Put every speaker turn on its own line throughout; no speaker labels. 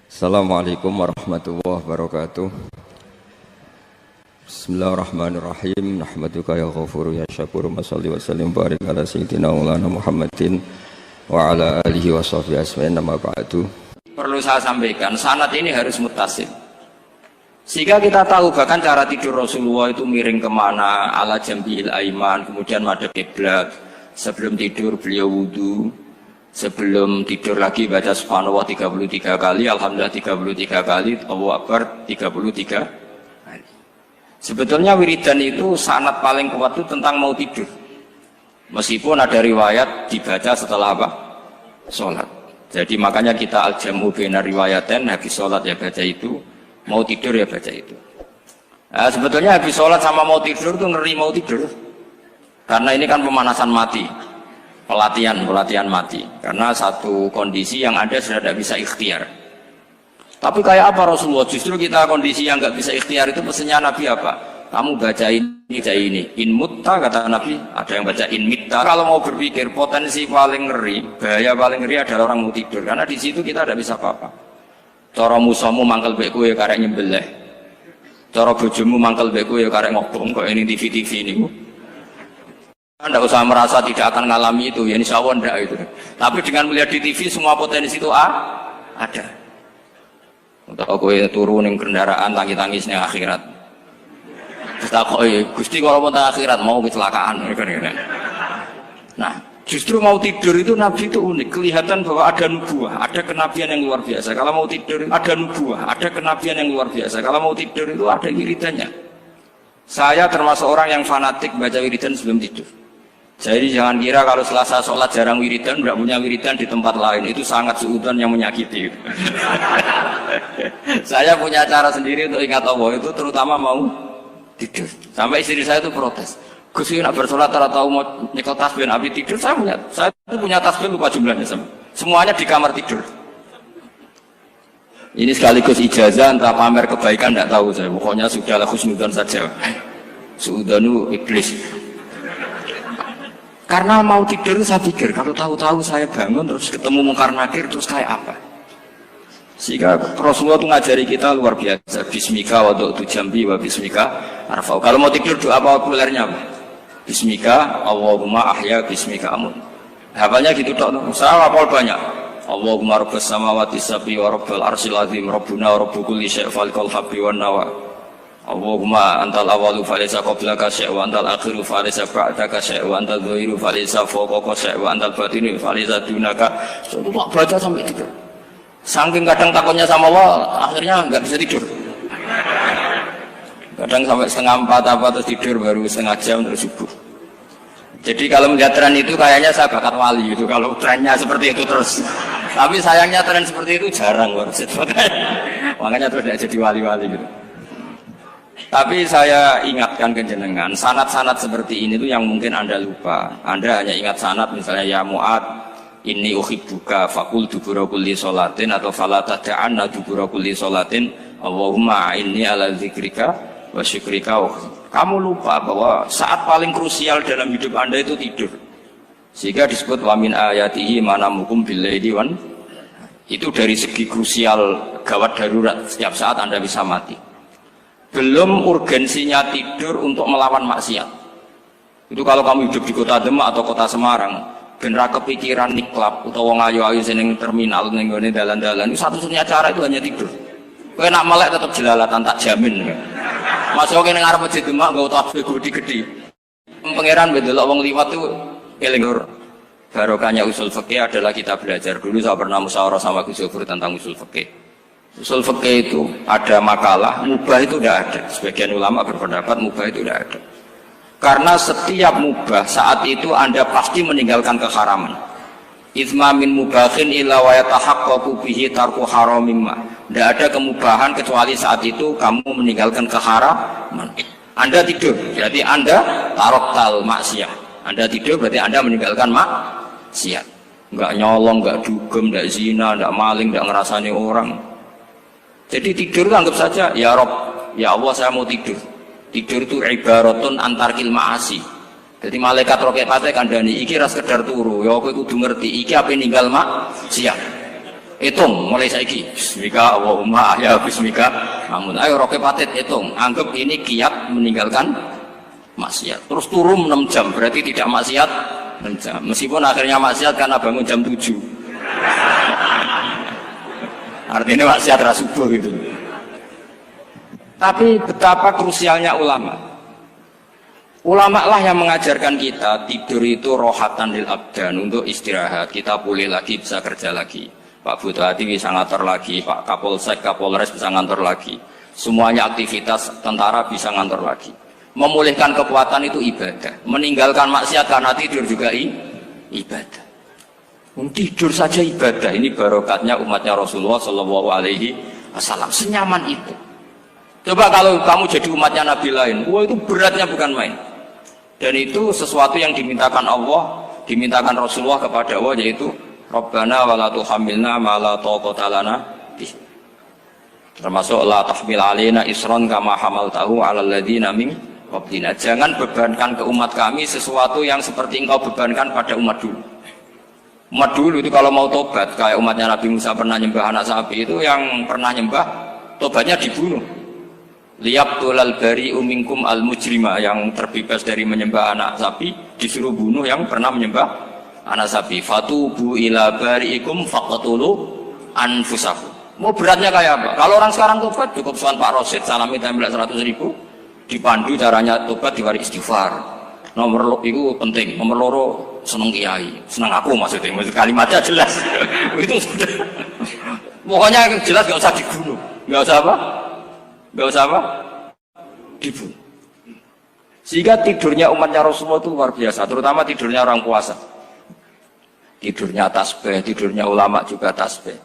Assalamualaikum warahmatullahi wabarakatuh. Bismillahirrahmanirrahim. Nahmaduka ya ghafuru ya syakuru. Mashalli wa sallim barik ala sayyidina maulana Muhammadin wa ala alihi wa sahbihi asma'in. Nama ba'du.
Perlu saya sampaikan, sanad ini harus muttasil. Sehingga kita tahu bahkan cara tidur Rasulullah itu miring kemana, ala jambil aiman, kemudian madhab kiblat. Sebelum tidur beliau wudu. Sebelum tidur lagi baca subhanallah 33 kali, alhamdulillah 33 kali, Allahu akbar 33 kali. Sebetulnya wiridan itu sanad paling kuat itu tentang mau tidur. Meskipun ada riwayat dibaca setelah apa? Sholat. Jadi makanya kita al-jam'u baina riwayaten, habis sholat ya baca itu, mau tidur ya baca itu. Nah, sebetulnya habis sholat sama mau tidur itu ngeri mau tidur. Karena ini kan pemanasan mati. Pelatihan mati, karena satu kondisi yang Anda sudah tidak bisa ikhtiar. Tapi kayak apa Rasulullah? Justru kita kondisi yang nggak bisa ikhtiar itu pesannya Nabi apa? Kamu baca ini, in mutta kata Nabi, ada yang baca in mitta. Kalau mau berpikir potensi paling ngeri, bahaya paling ngeri adalah orang mau tidur, karena di situ kita tidak bisa apa-apa. Cara musuhmu mangkel beku ya karek nyembelih, cara bojomu mangkel beku ya karek ngobong kok ini TV ini. Anda usah merasa tidak akan mengalami itu, ya insya Allah enggak itu. Tapi dengan melihat di TV semua potensi itu ada. Untuk aku turun yang kendaraan tangis-tangisnya akhirat. Kita kok Gusti kalau mau akhirat mau kecelakaan. Nah, justru mau tidur itu Nabi itu unik, kelihatan bahwa ada nubuah, ada kenabian yang luar biasa. Kalau mau tidur ada nubuah, ada kenabian yang luar biasa. Kalau mau tidur itu ada wiridannya. Saya termasuk orang yang fanatik baca wiridan sebelum tidur. Jadi jangan kira kalau Selasa sholat jarang wiridan, tidak punya wiridan di tempat lain, itu sangat suudzon yang menyakiti. Saya punya cara sendiri untuk ingat Allah itu, terutama mau tidur. Sampai istri saya itu protes. Gus nak bersolat tahu mau nyekel tasbih habis tidur. Saya punya tasbih lupa jumlahnya semuanya di kamar tidur. Ini sekaligus ijazah entah pamer kebaikan tidak tahu saya. Pokoknya sudahlah husnudzon saja. Suudzonu iblis. Karena mau tidur saya pikir kalau tahu-tahu saya bangun terus ketemu mungkar nakir terus kayak apa. Sehingga Rasulullah itu ngajari kita luar biasa. Bismika wa du'tu jambi wa bismika arfa'u. Kalau mau tidur doa apa populernya apa? Bismika Allahumma ahya bismika amun. Hafalnya gitu tok. Saya hafal banyak. Allahumma rabbas samawati sab'i wa rabbal arsyil azim rabbuna wa rabbu kulli syai' falikal habbi wan nawa. Allahumma antal awalu falaysa qablaka syai' wa antal akhiru falaysa ba'daka syai' wa antal dhahiru falaysa fawqaka syai' wa antal batinu falaysa dunaka. So, itu tak baca sampai tidur. Saking kadang takutnya sama Allah, akhirnya nggak bisa tidur. Kadang sampai 3:30 apa terus tidur baru setengah jam terus subuh. Jadi kalau melihat tren itu kayaknya saya bakat wali itu kalau trennya seperti itu terus. Tapi sayangnya tren seperti itu jarang makanya terus tidak jadi wali-wali gitu. Tapi saya ingatkan ke jenengan, sanad-sanad seperti ini tuh yang mungkin Anda lupa. Anda hanya ingat sanad misalnya ya Mu'ad, inni uhibbuka faqul dubura kulli sholatin atau fala tad'anna dubura kulli sholatin Allahumma inni ala dzikrika wa syukrika. Kamu lupa bahwa saat paling krusial dalam hidup Anda itu tidur. Sehingga disebut wa min ayatihi manamukum bil-laili wan. Itu dari segi krusial gawat darurat, setiap saat Anda bisa mati. Belum urgensinya tidur untuk melawan maksiat. Itu kalau kamu hidup di kota Demak atau kota Semarang, bener kepikiran niklap atau wong ayu-ayu seneng terminal ning ngene dalan-dalan, itu satu-satunya cara itu hanya tidur. Kowe nak melek tetap jelalatan tak jamin. Masuk ning ngarep masjid Demak nggo tasbih gede-gede. Pangeran bedelok wong liwat tuh eling barokahnya usul fikih adalah kita belajar dulu. Saya pernah musyawarah sama Gus Zufur tentang usul fikih. Usul fikih itu ada makalah, mubah itu tidak ada. Sebagian ulama berpendapat mubah itu tidak ada. Karena setiap mubah saat itu Anda pasti meninggalkan keharaman. Itsma min mubahin illa wa yatahaqqaqu bihi tarku haramimma. Tidak ada kemubahan kecuali saat itu kamu meninggalkan keharaman. Anda tidur, berarti Anda taroktal maksiat. Anda tidur berarti Anda meninggalkan maksiat. Enggak nyolong, enggak dugem, enggak zina, enggak maling, enggak ngerasani orang. Jadi tidur itu anggap saja, ya Rob, ya Allah saya mau tidur. Tidur itu ibaratun antarkil ma'asi. Jadi malaikat roket pate kandhani iki ra sekedar turu, ya kowe kudu ngerti iki ape ninggal maksiat. Hitung mulai saiki. Bismika Allahumma ya bismika. Namun ayo roke patit hitung. Anggap ini kiat meninggalkan maksiat. Terus turun 6 jam berarti tidak maksiat 6 jam. Meskipun akhirnya maksiat karena bangun jam 7. Artinya maksiat ra subuh gitu. Tapi betapa krusialnya ulama. Ulama lah yang mengajarkan kita tidur itu rohatan lil abdan, untuk istirahat. Kita pulih lagi, bisa kerja lagi. Pak Bupati bisa ngantor lagi, Pak Kapolsek, Kapolres bisa ngantor lagi. Semuanya aktivitas tentara bisa ngantor lagi. Memulihkan kekuatan itu ibadah. Meninggalkan maksiat karena tidur juga ibadah. Tidur saja ibadah. Ini barokatnya umatnya Rasulullah Shallallahu Alaihi Wasallam. Senyaman itu. Coba kalau kamu jadi umatnya Nabi lain, wah itu beratnya bukan main. Dan itu sesuatu yang dimintakan Allah, dimintakan Rasulullah kepada Allah, yaitu Rabbana wa la tuhammilna ma la taqata lana bih. Termasuk la tahmil alaina isran kama hamaltahu 'alal ladzina min qablina. Jangan bebankan ke umat kami sesuatu yang seperti engkau bebankan pada umat dulu. Umat dulu itu kalau mau tobat, kayak umatnya Nabi Musa pernah nyembah anak sapi, itu yang pernah nyembah tobatnya dibunuh. Liyaqtulal bari'u minkum al mujrima, yang terbebas dari menyembah anak sapi disuruh bunuh yang pernah menyembah anak sapi. Fatubu ila bari'ikum faqtulu anfusakum. Mau beratnya kayak apa? Kalau orang sekarang tobat cukup soal Pak Rosid salami tempel 100.000, dipandu caranya tobat diwari istighfar. Nomor itu penting, nomor loro seneng kiai, seneng aku maksudnya kalimatnya jelas. Itu sudah. Pokoknya jelas gak usah dibunuh, gak usah apa? Gak usah apa? Dibunuh. Sehingga tidurnya umatnya Rasulullah itu luar biasa, terutama tidurnya orang puasa. Tidurnya tasbih, tidurnya ulama juga tasbih.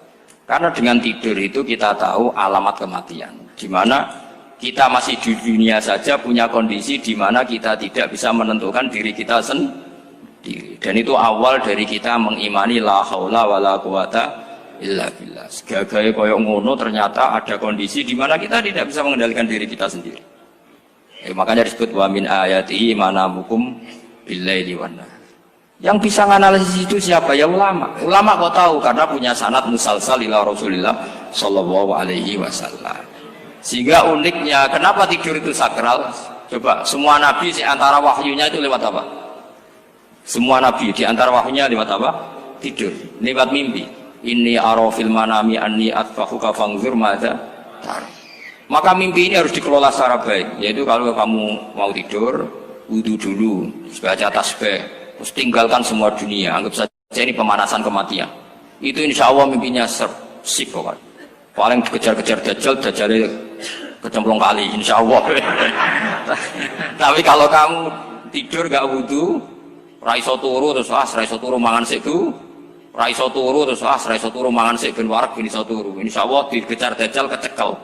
Karena dengan tidur itu kita tahu alamat kematian. Di mana kita masih di dunia saja punya kondisi di mana kita tidak bisa menentukan diri kita sendiri. Dan itu awal dari kita mengimani la haula wala quwata illa billah. Segagai koyok ngono ternyata ada kondisi di mana kita tidak bisa mengendalikan diri kita sendiri. Makanya disebut wa min ayatihi manamukum billaili wan nahar. Yang bisa menganalisis itu siapa? Ya ulama. Ulama kok tahu karena punya sanad musalsal ila Rasulillah sallallahu alaihi wasallam. Sehingga uniknya kenapa tidur itu sakral? Coba semua nabi di antara wahyunya itu lewat apa? Semua nabi di antara wahyunya lewat apa? Tidur, lewat mimpi. Inni ara fil manami anni atfahuka fanzur madza tar. Maka mimpi ini harus dikelola secara baik, yaitu kalau kamu mau tidur, wudu dulu, baca tasbih, terus tinggalkan semua dunia, anggap saja ini pemanasan kematian. Itu insya Allah mimpinya sip pokoknya. Paling dikejar-kejar dajjal kecemplung kali, insya Allah. Tapi kalau kamu tidur gak wudu, raiso turu terus raiso turu mangan seku. Raiso turu terus raiso turu mangan sik ben warak ben iso turu. Insyaallah dikejar dajjal kecekel.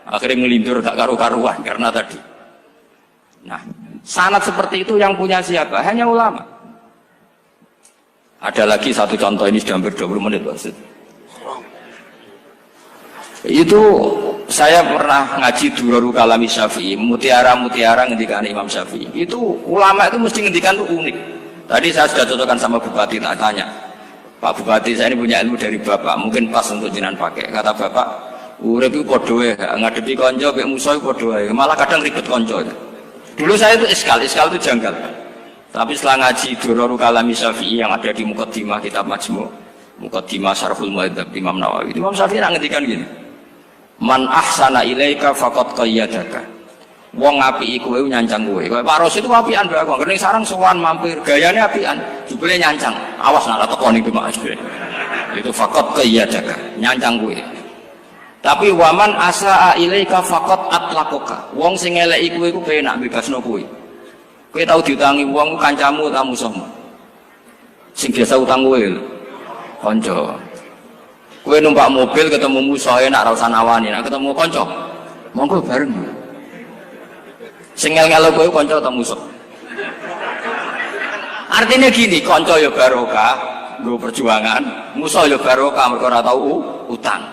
Akhirnya ngelindur tak karu-karuan karena tadi. Nah, sanad seperti itu yang punya siapa? Hanya ulama. Ada lagi satu contoh, ini sudah hampir 20 menit maksud. Itu saya pernah ngaji Durarul Kalami Syafi'i, mutiara-mutiara ngendikan Imam Syafi'i. Itu ulama itu mesti ngendikan itu unik. Tadi saya sudah cocokkan sama Bupati, tak tanya, Pak Bupati saya ini punya ilmu dari Bapak, mungkin pas untuk jenengan pakai. Kata Bapak, urip iku padha wae, ngadepi kanca mek musuh iku padha wae, malah kadang ribet kanca. Dulu saya itu iskal itu janggal. Tapi setelah ngaji Durarul Kalami Syafi'i yang ada di Muqaddimah kitab Majmu', Muqaddimah Syarhul Muhadzab Imam Nawawi, Imam Syafi'i ngendikan gini, man ahsana ilaika faqad qayyadaka. Wong ngapiki kowe nyancang kowe. Kayak Pak Ros itu apian bae kok. Kene sarang sowan mampir, gayane apian, jebule nyancang. Awas nak teko niku Mas. Itu faqat qayyadaka, nyancang kowe. Tapi waman asaa ilaika faqat atlaqaka. Wong sing eleki kowe iku penak bebasno kowe. Kowe tau diutangi wong kancamu ta musuhmu. Sing biasa utang kowe lho. Kanca. Kowe numpak mobil ketemu musuh enak ra usah nawani, nek ketemu kanca monggo bareng. Sing ngel-ngelo kowe kanca atau musuh. Artinya gini, kanca ya barokah, nggo perjuangan, musuh ya barokah mergo ora tau utang.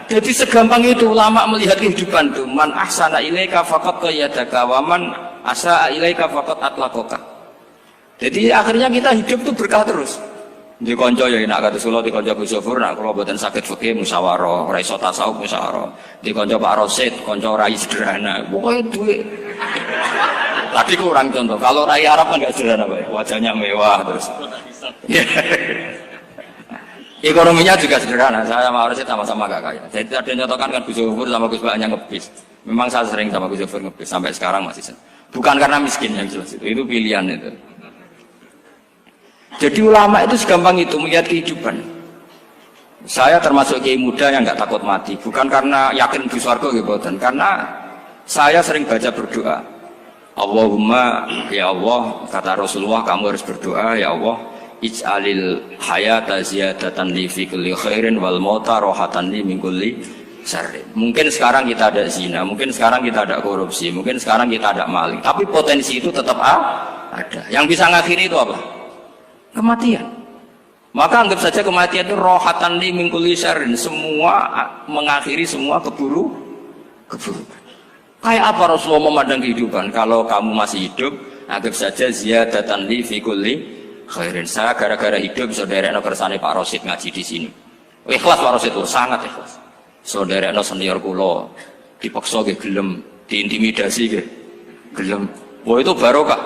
Jadi segampang itu ulama melihat kehidupan itu, man ahsana ilaika faqad qayyadaka wa man asaa ilaika faqad atlaqaka. Jadi akhirnya kita hidup itu berkah terus. Di konco ya enak kata Solo, di konco Gus Yofur, nak kalau buatan sakit fikih musyawarah, ora iso tasawuf musyawarah. Di konco Pak Rosid, konco rai sederhana. Pokoknya duit. Tadi kurang contoh. Kalau rai Arab kan nggak sederhana, Pak. Wajahnya mewah terus. Ekonominya juga sederhana. Saya sama Rosid sama-sama gak kaya. Jadi ada yang nyontohkan kan Gus Yofur sama Gus Baknya ngebis. Memang saya sering sama Gus Yofur ngebis sampai sekarang masih. Bukan karena miskin yang jelas itu pilihan itu. Jadi ulama itu segampang itu melihat kehidupan. Saya termasuk kiai muda yang nggak takut mati, bukan karena yakin di surga gitu, karena saya sering baca berdoa. Allahumma ya Allah, kata Rasulullah, kamu harus berdoa ya Allah, ij'alil hayata ziyadatan li fi kulli khairin wal mauta rohatan li min kulli syarrin. Mungkin sekarang kita ada zina, mungkin sekarang kita ada korupsi, mungkin sekarang kita ada maling, tapi potensi itu tetap ada. Yang bisa ngakhiri itu apa? Kematian. Maka anggap saja kematian itu rohatan li min kulli syarrin, semua mengakhiri semua keburukan. Kayak apa Rasulullah memandang kehidupan? Kalau kamu masih hidup, anggap saja ziyadatan li fi kulli khairin. Saya gara-gara hidup saudaranya kersane Pak Rosid ngaji di sini. Ikhlas Pak Rosid itu sangat ikhlas. Saudaranya senior kula dipaksa nggih gelem, diintimidasi nggih gelem. Wah itu barokah.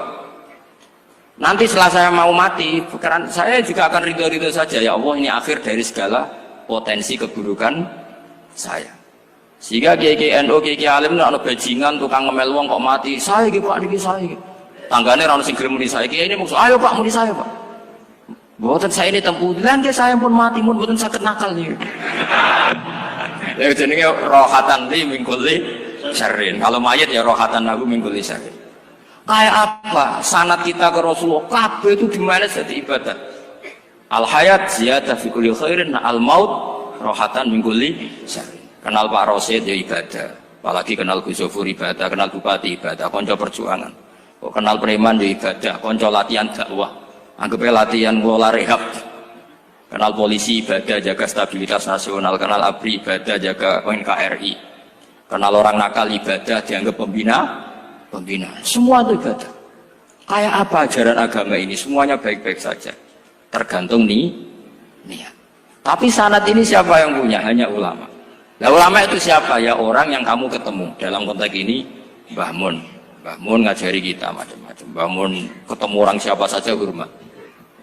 Nanti setelah saya mau mati, saya juga akan ridho-ridho saja. Ya Allah, ini akhir dari segala potensi keburukan saya. Sehingga kiai NU, kiai alim, ada bajingan, tukang ngemel wong kok mati. Saya gitu Pak, niki saya gitu. Tanggane orang sing gelem muni saya. Kiai ini maksud, ayo Pak, muni saya Pak. Buatan saya ini tempuh, lan saya pun mati, pun buatan sakit nakal nih. Ya jenenge rohatan li min kulli syarrin. Kalau mayit ya rohatan lahu min kulli syarrin. Kayak apa sanad kita ke Rasulullah, kabeh itu dimana jadi ibadah. Al hayat ziyadah fi kulli khairin, al maut rohatan min kulli syarrin. Kenal Pak Rosid ya ibadah, apalagi kenal Gus Yofur ibadah, kenal bupati ibadah, konco perjuangan. Kok kenal preman ya ibadah, konco latihan dakwah, anggapnya latihan ngolah rehab. Kenal polisi ibadah, jaga stabilitas nasional, kenal ABRI ibadah, jaga NKRI. Kenal orang nakal ibadah, dianggap pembina. Semua itu ibadah. Kayak apa ajaran agama ini? Semuanya baik-baik saja, tergantung niat. Tapi sanad ini siapa yang punya? Hanya ulama. Nah ulama itu siapa? Ya orang yang kamu ketemu. Dalam konteks ini Mbah Mun ngajari kita macam-macam. Mbah Mun ketemu orang siapa saja hormat.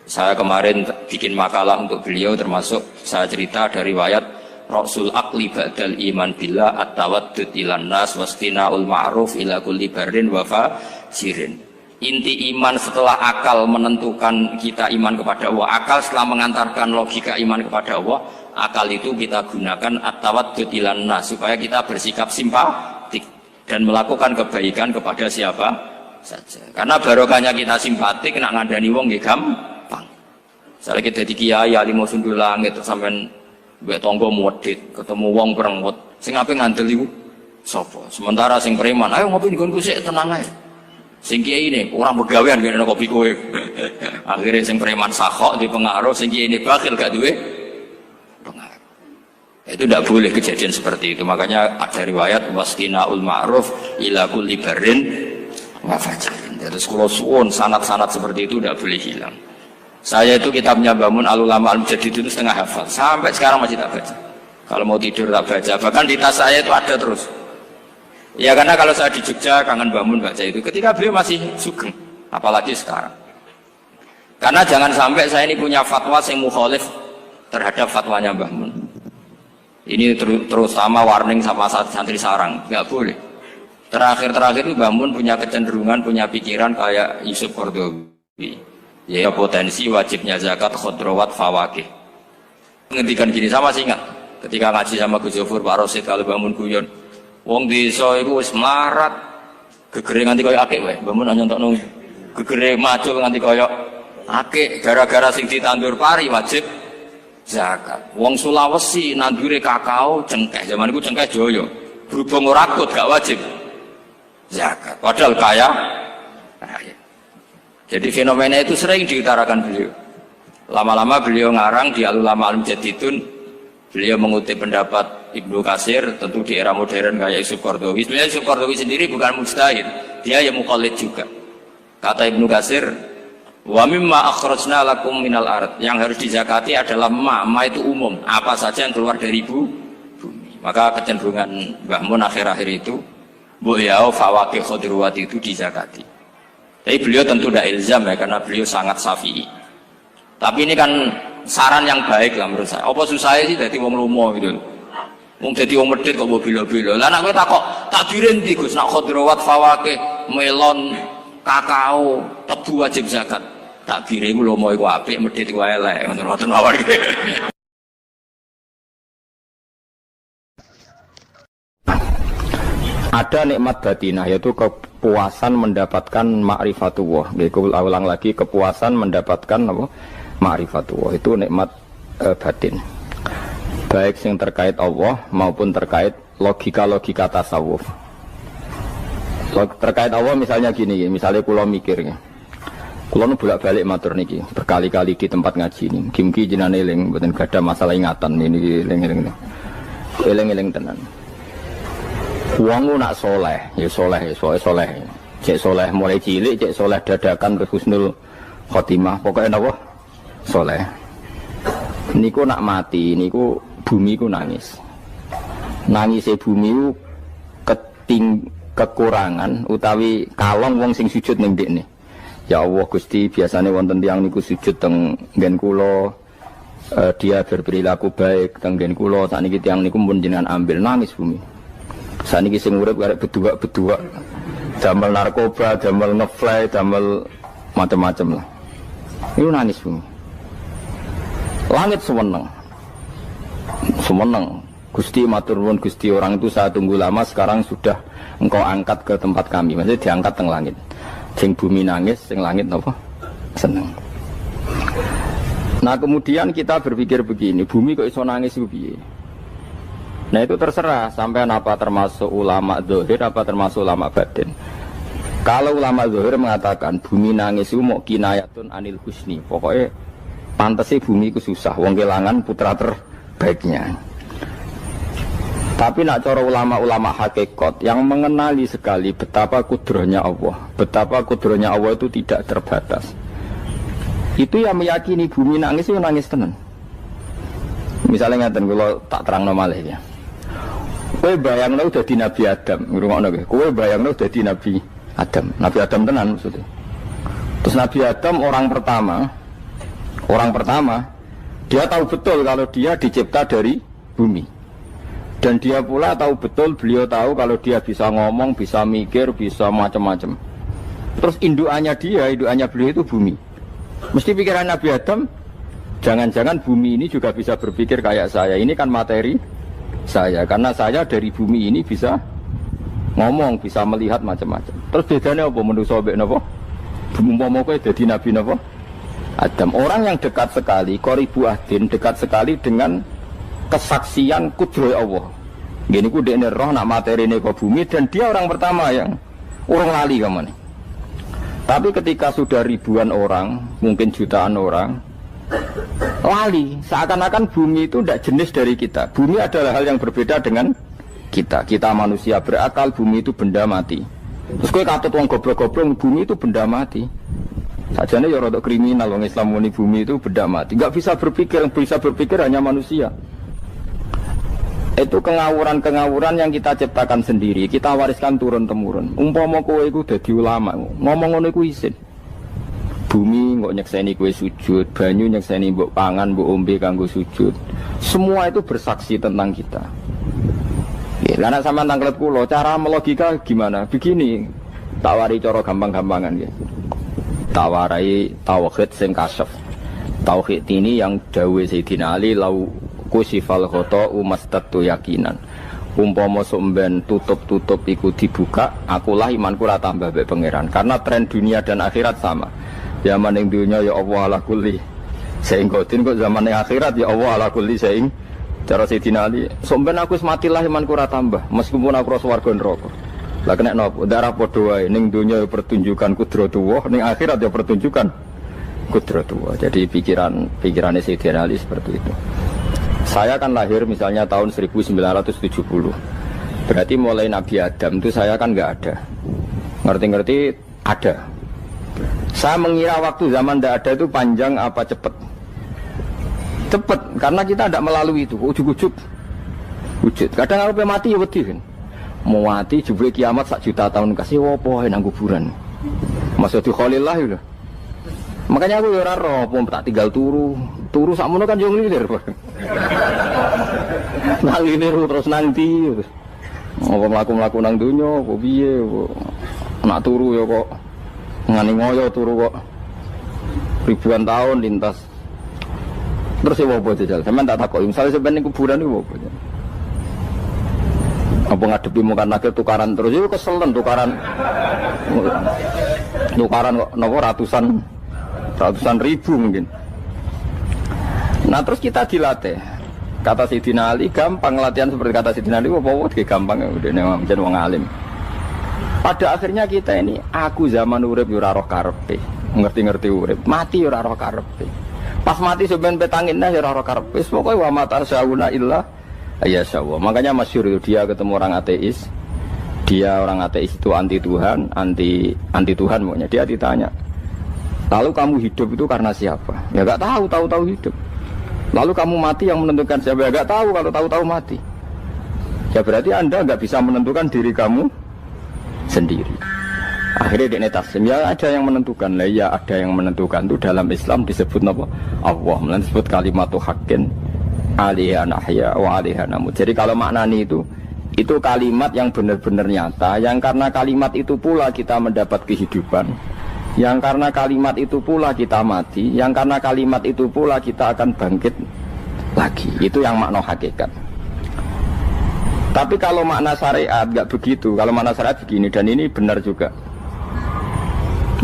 Saya kemarin bikin makalah untuk beliau, termasuk saya cerita dari riwayat Rasul akli ba'dal iman billah at-tawaddud ilan nas wastina'ul ma'ruf ila kulli barrin wa fajirin. Inti iman setelah akal menentukan kita iman kepada Allah, akal setelah mengantarkan logika iman kepada Allah, akal itu kita gunakan at-tawaddud ilan nas supaya kita bersikap simpatik dan melakukan kebaikan kepada siapa saja. Karena barokahnya kita simpatik, nak ngandani wong nggih gampang. Misalnya kita di kiai alim sundul langit sampean mbek tangga modit, ketemu wong perengut, sing ape ngandel iku sapa? Sementara sing preman, ayo ngopi nggonku sik tenang ae. Sing kiai ini orang begawean ngene kopi kowe. Akhirnya sing preman sakhok di pengaruh, sing kiai ini bakhil gak duwe pengaruh. Itu tidak boleh kejadian seperti itu. Makanya ada riwayat wastina'ul ma'ruf ila kulli barrin wa fajirin. Terus kula suwun sanad-sanad seperti itu tidak boleh hilang. Saya itu kitabnya Bangun Al-Ulama Al-Mujaddid itu setengah hafal, sampai sekarang masih tak baca. Kalau mau tidur tak baca, bahkan di tas saya itu ada terus. Ya karena kalau saya di Jogja kangen Bangun baca itu, ketika beliau masih sugeng, apalagi sekarang. Karena jangan sampai saya ini punya fatwa yang mukhalif terhadap fatwanya Mbah Mun. Ini terutama warning sama santri sarang, nggak boleh. Terakhir itu Mbah Mun punya kecenderungan, punya pikiran kayak Yusuf Qaradawi. Ya potensi wajibnya zakat khodrowat fawakih. Ngendikan gini sama sih ingat ketika ngaji sama Gus Yofur Pak Rosid kalau bangun guyon wong desa iku wis melarat gegere nganti koyo akeh wae bangun nyontokno gegere macul nganti koyo akeh gara-gara sing ditandur pari wajib zakat. Wong Sulawesi nandure kakao cengkeh, zaman iku cengkeh joyo berhubung ora akut gak wajib zakat padahal kaya. Jadi fenomena itu sering diutarakan beliau. Lama-lama beliau ngarang di Al-Ulama Al-Mujaddidun, beliau mengutip pendapat Ibnu Katsir, tentu di era modern kayak Yusuf Qaradawi. Sebenarnya Yusuf Qaradawi sendiri bukan mujtahid, dia yang muqallid juga. Kata Ibnu Katsir, Wa mimma akhrajna lakum minal ard. Yang harus dizakati adalah ma itu umum, apa saja yang keluar dari bumi. Maka kecenderungan Mbah Mun akhir-akhir itu bu yau fawaqih khudruwat itu dizakati. Tapi beliau tentu tidak ilzam ya, karena beliau sangat syafi'i. Tapi ini kan saran yang baik lah menurut saya. Apa susah sih jadi wong lomo gitu. Wong jadi wong medhit kok mbok bilo-bilo. Lah nek kowe takok takdire ndi Gus nak khudrawat fawaqih melon kakao tebu wajib zakat. Takdire iku lomo iku apik medhit iku elek ngoten mawon.
Ada nikmat batinah, yaitu kepuasan mendapatkan ma'rifatullah. Aku ulang lagi, kepuasan mendapatkan apa? Ma'rifatullah. Itu nikmat batin. Baik yang terkait Allah maupun terkait logika-logika tasawuf. Terkait Allah misalnya gini, misalnya kula mikirnya. Kula nu bolak-balik matur niki, berkali-kali di tempat ngaji ini. Kim-ki jenane eling, mboten gadah masalah ingatan ini eling-eling. Eling-eling tenan. Wong nak soleh, ya soleh, soleh. Cek soleh mulai cilik, cek soleh dadakan ke husnul khotimah. Pokoknya apa? Soleh. Niku nak mati, niku bumi ku nangis. Nangisnya bumi ku kekurangan utawi kalong wong sing sujud ning ndekne. Ya Allah Gusti, biasanya wonten tiyang niku sujud teng nggen kula, dia berperilaku baik teng nggen kula, sakniki tiyang niku mun jenengan ambil, nangis bumi. Saniki sing urip arek bedua-bedua, damel narkoba, damel ngefly, damel macam-macam lah. Itu nangis bumi. Langit semeneng. Gusti matur nuwun Gusti, orang itu saya tunggu lama, sekarang sudah engkau angkat ke tempat kami. Maksudnya diangkat teng langit. Sing bumi nangis, sing langit apa? Seneng. Nah kemudian kita berpikir begini, bumi kok iso nangis ku piye? Nah itu terserah sampai apa termasuk ulama zahir apa termasuk ulama batin. Kalau ulama zahir mengatakan bumi nangis itu mau kinayatun anil husni, pokoknya pantasnya bumi itu susah, wong kelangan putra terbaiknya. Tapi nak cara ulama-ulama hakikat yang mengenali sekali betapa kudrohnya Allah, betapa kudrohnya Allah itu tidak terbatas. Itu yang meyakini bumi nangis itu nangis tenan. Misalnya ngaten kalau tak terang malih ya. Kowe bayangno dadi Nabi Adam, ngrungokno kowe. Kowe bayangno dadi Nabi Adam. Nabi Adam tenan maksudnya. Terus Nabi Adam orang pertama, dia tahu betul kalau dia dicipta dari bumi. Dan dia pula tahu betul, beliau tahu kalau dia bisa ngomong, bisa mikir, bisa macam-macam. Terus indukannya beliau itu bumi. Mesti pikiran Nabi Adam, jangan-jangan bumi ini juga bisa berpikir kayak saya. Ini kan materi saya, karena saya dari bumi ini bisa ngomong, bisa melihat macam-macam. Terus bedanya apa manusia mbek napa? Umpama kowe dadi nabi napa? Adam. Orang yang dekat sekali, qoribu ahdin, dekat sekali dengan kesaksian kudroh Allah. Gini ku dekne roh nak materine ke bumi, dan dia orang pertama yang urung lali kamane. Tapi ketika sudah ribuan orang, mungkin jutaan orang lali, seakan-akan bumi itu tidak jenis dari kita. Bumi adalah hal yang berbeda dengan kita. Kita manusia berakal, bumi itu benda mati. Terus kowe katut wong goblok-goblok, bumi itu benda mati. Sajane ya rada kriminal wong Islam muni bumi itu benda mati. Enggak bisa berpikir, yang bisa berpikir hanya manusia. Itu kengawuran-kengawuran yang kita ciptakan sendiri, kita wariskan turun-temurun. Umpama kowe iku dadi ulama, ngomong ngono iku isin. Bumi nggak nyekseni kue sujud, banyu nyekseni mbok pangan, mbok ombe kanggo sujud. Semua itu bersaksi tentang kita. Ya, karena sama tangklet kulo, cara melogika gimana? Begini, tawari cara gampang-gampangan ya. Tawarai tauhid sing kasyaf. Tauhid ini yang dawe Sayyidina Ali lau kusifal khoto umastatu yakinan. Umpama somben tutup-tutup iku dibuka, akulah imanku ora tambah mbek pangeran. Karena tren dunia dan akhirat sama. Zaman yang dunia ya Allah ala kulli saing kodin, kok zaman yang akhirat ya Allah ala kulli saing. Cara Sayyidina Ali, somben aku sematilah imanku ora tambah meskipun aku ora swarga neraka. Lah kena napa? Darah padha wae, ning dunia ya pertunjukan kudratullah, ning akhirat ya pertunjukan kudratullah. Jadi pikirannya Sayyidina Ali seperti itu. Saya kan lahir misalnya tahun 1970. Berarti mulai Nabi Adam itu saya kan enggak ada. Ngerti-ngerti ada. Saya mengira waktu zaman tidak ada itu panjang apa cepat? Cepat, karena kita tidak melalui itu. Ujuk-ujuk wujud. Kadang aku mati ya wedi kan. Mau mati jebule kiamat 1 juta tahun kasih wopo nang kuburan. Maksud Khalillah itu. Makanya aku ya ora roh, tak tinggal turu sakmono kan yo nglilir. Nglilir terus nanti. Apa mlaku-mlaku nang donya apa piye kok. Nak turu ya kok ngani ngoyo turu kok. Ribuan tahun lintas. Terus ya apa jajal? Sampeyan tak takoki, misale sampeyan ning kuburan iku apa? Apa ngadepi muka nakil tukaran terus itu keselen tukaran kok nopo ratusan ribu mungkin. Nah terus kita dilatih. Kata Sayyidina Ali gampang latihan seperti kata Sayyidina Ali apa gampang udah menjadi wong alim. Pada akhirnya kita ini aku zaman urip yo ora roh karepe, ngerti-ngerti urip, mati yo ora roh karepe. Pas mati sampean petanginna yo ora roh karepe, pokoke wa mata sauna illa ya Allah. Makanya masyhur itu dia ketemu orang ateis. Dia orang ateis itu anti Tuhan, anti Tuhan maunya. Dia ditanya, lalu kamu hidup itu karena siapa? Ya enggak tahu hidup. Lalu kamu mati yang menentukan siapa? Ya enggak tahu, kalau tahu mati. Ya berarti Anda enggak bisa menentukan diri kamu sendiri. Akhirnya dia taslim, ya ada yang menentukan. Lah ya ada yang menentukan itu dalam Islam disebut apa? Allah, disebut kalimatu haqqin alaiha nahya wa alaiha namut. Jadi kalau maknani itu kalimat yang benar-benar nyata, yang karena kalimat itu pula kita mendapat kehidupan, yang karena kalimat itu pula kita mati, yang karena kalimat itu pula kita akan bangkit lagi. Itu yang makna hakikat. Tapi kalau makna syariat enggak begitu. Kalau makna syariat begini, dan ini benar juga.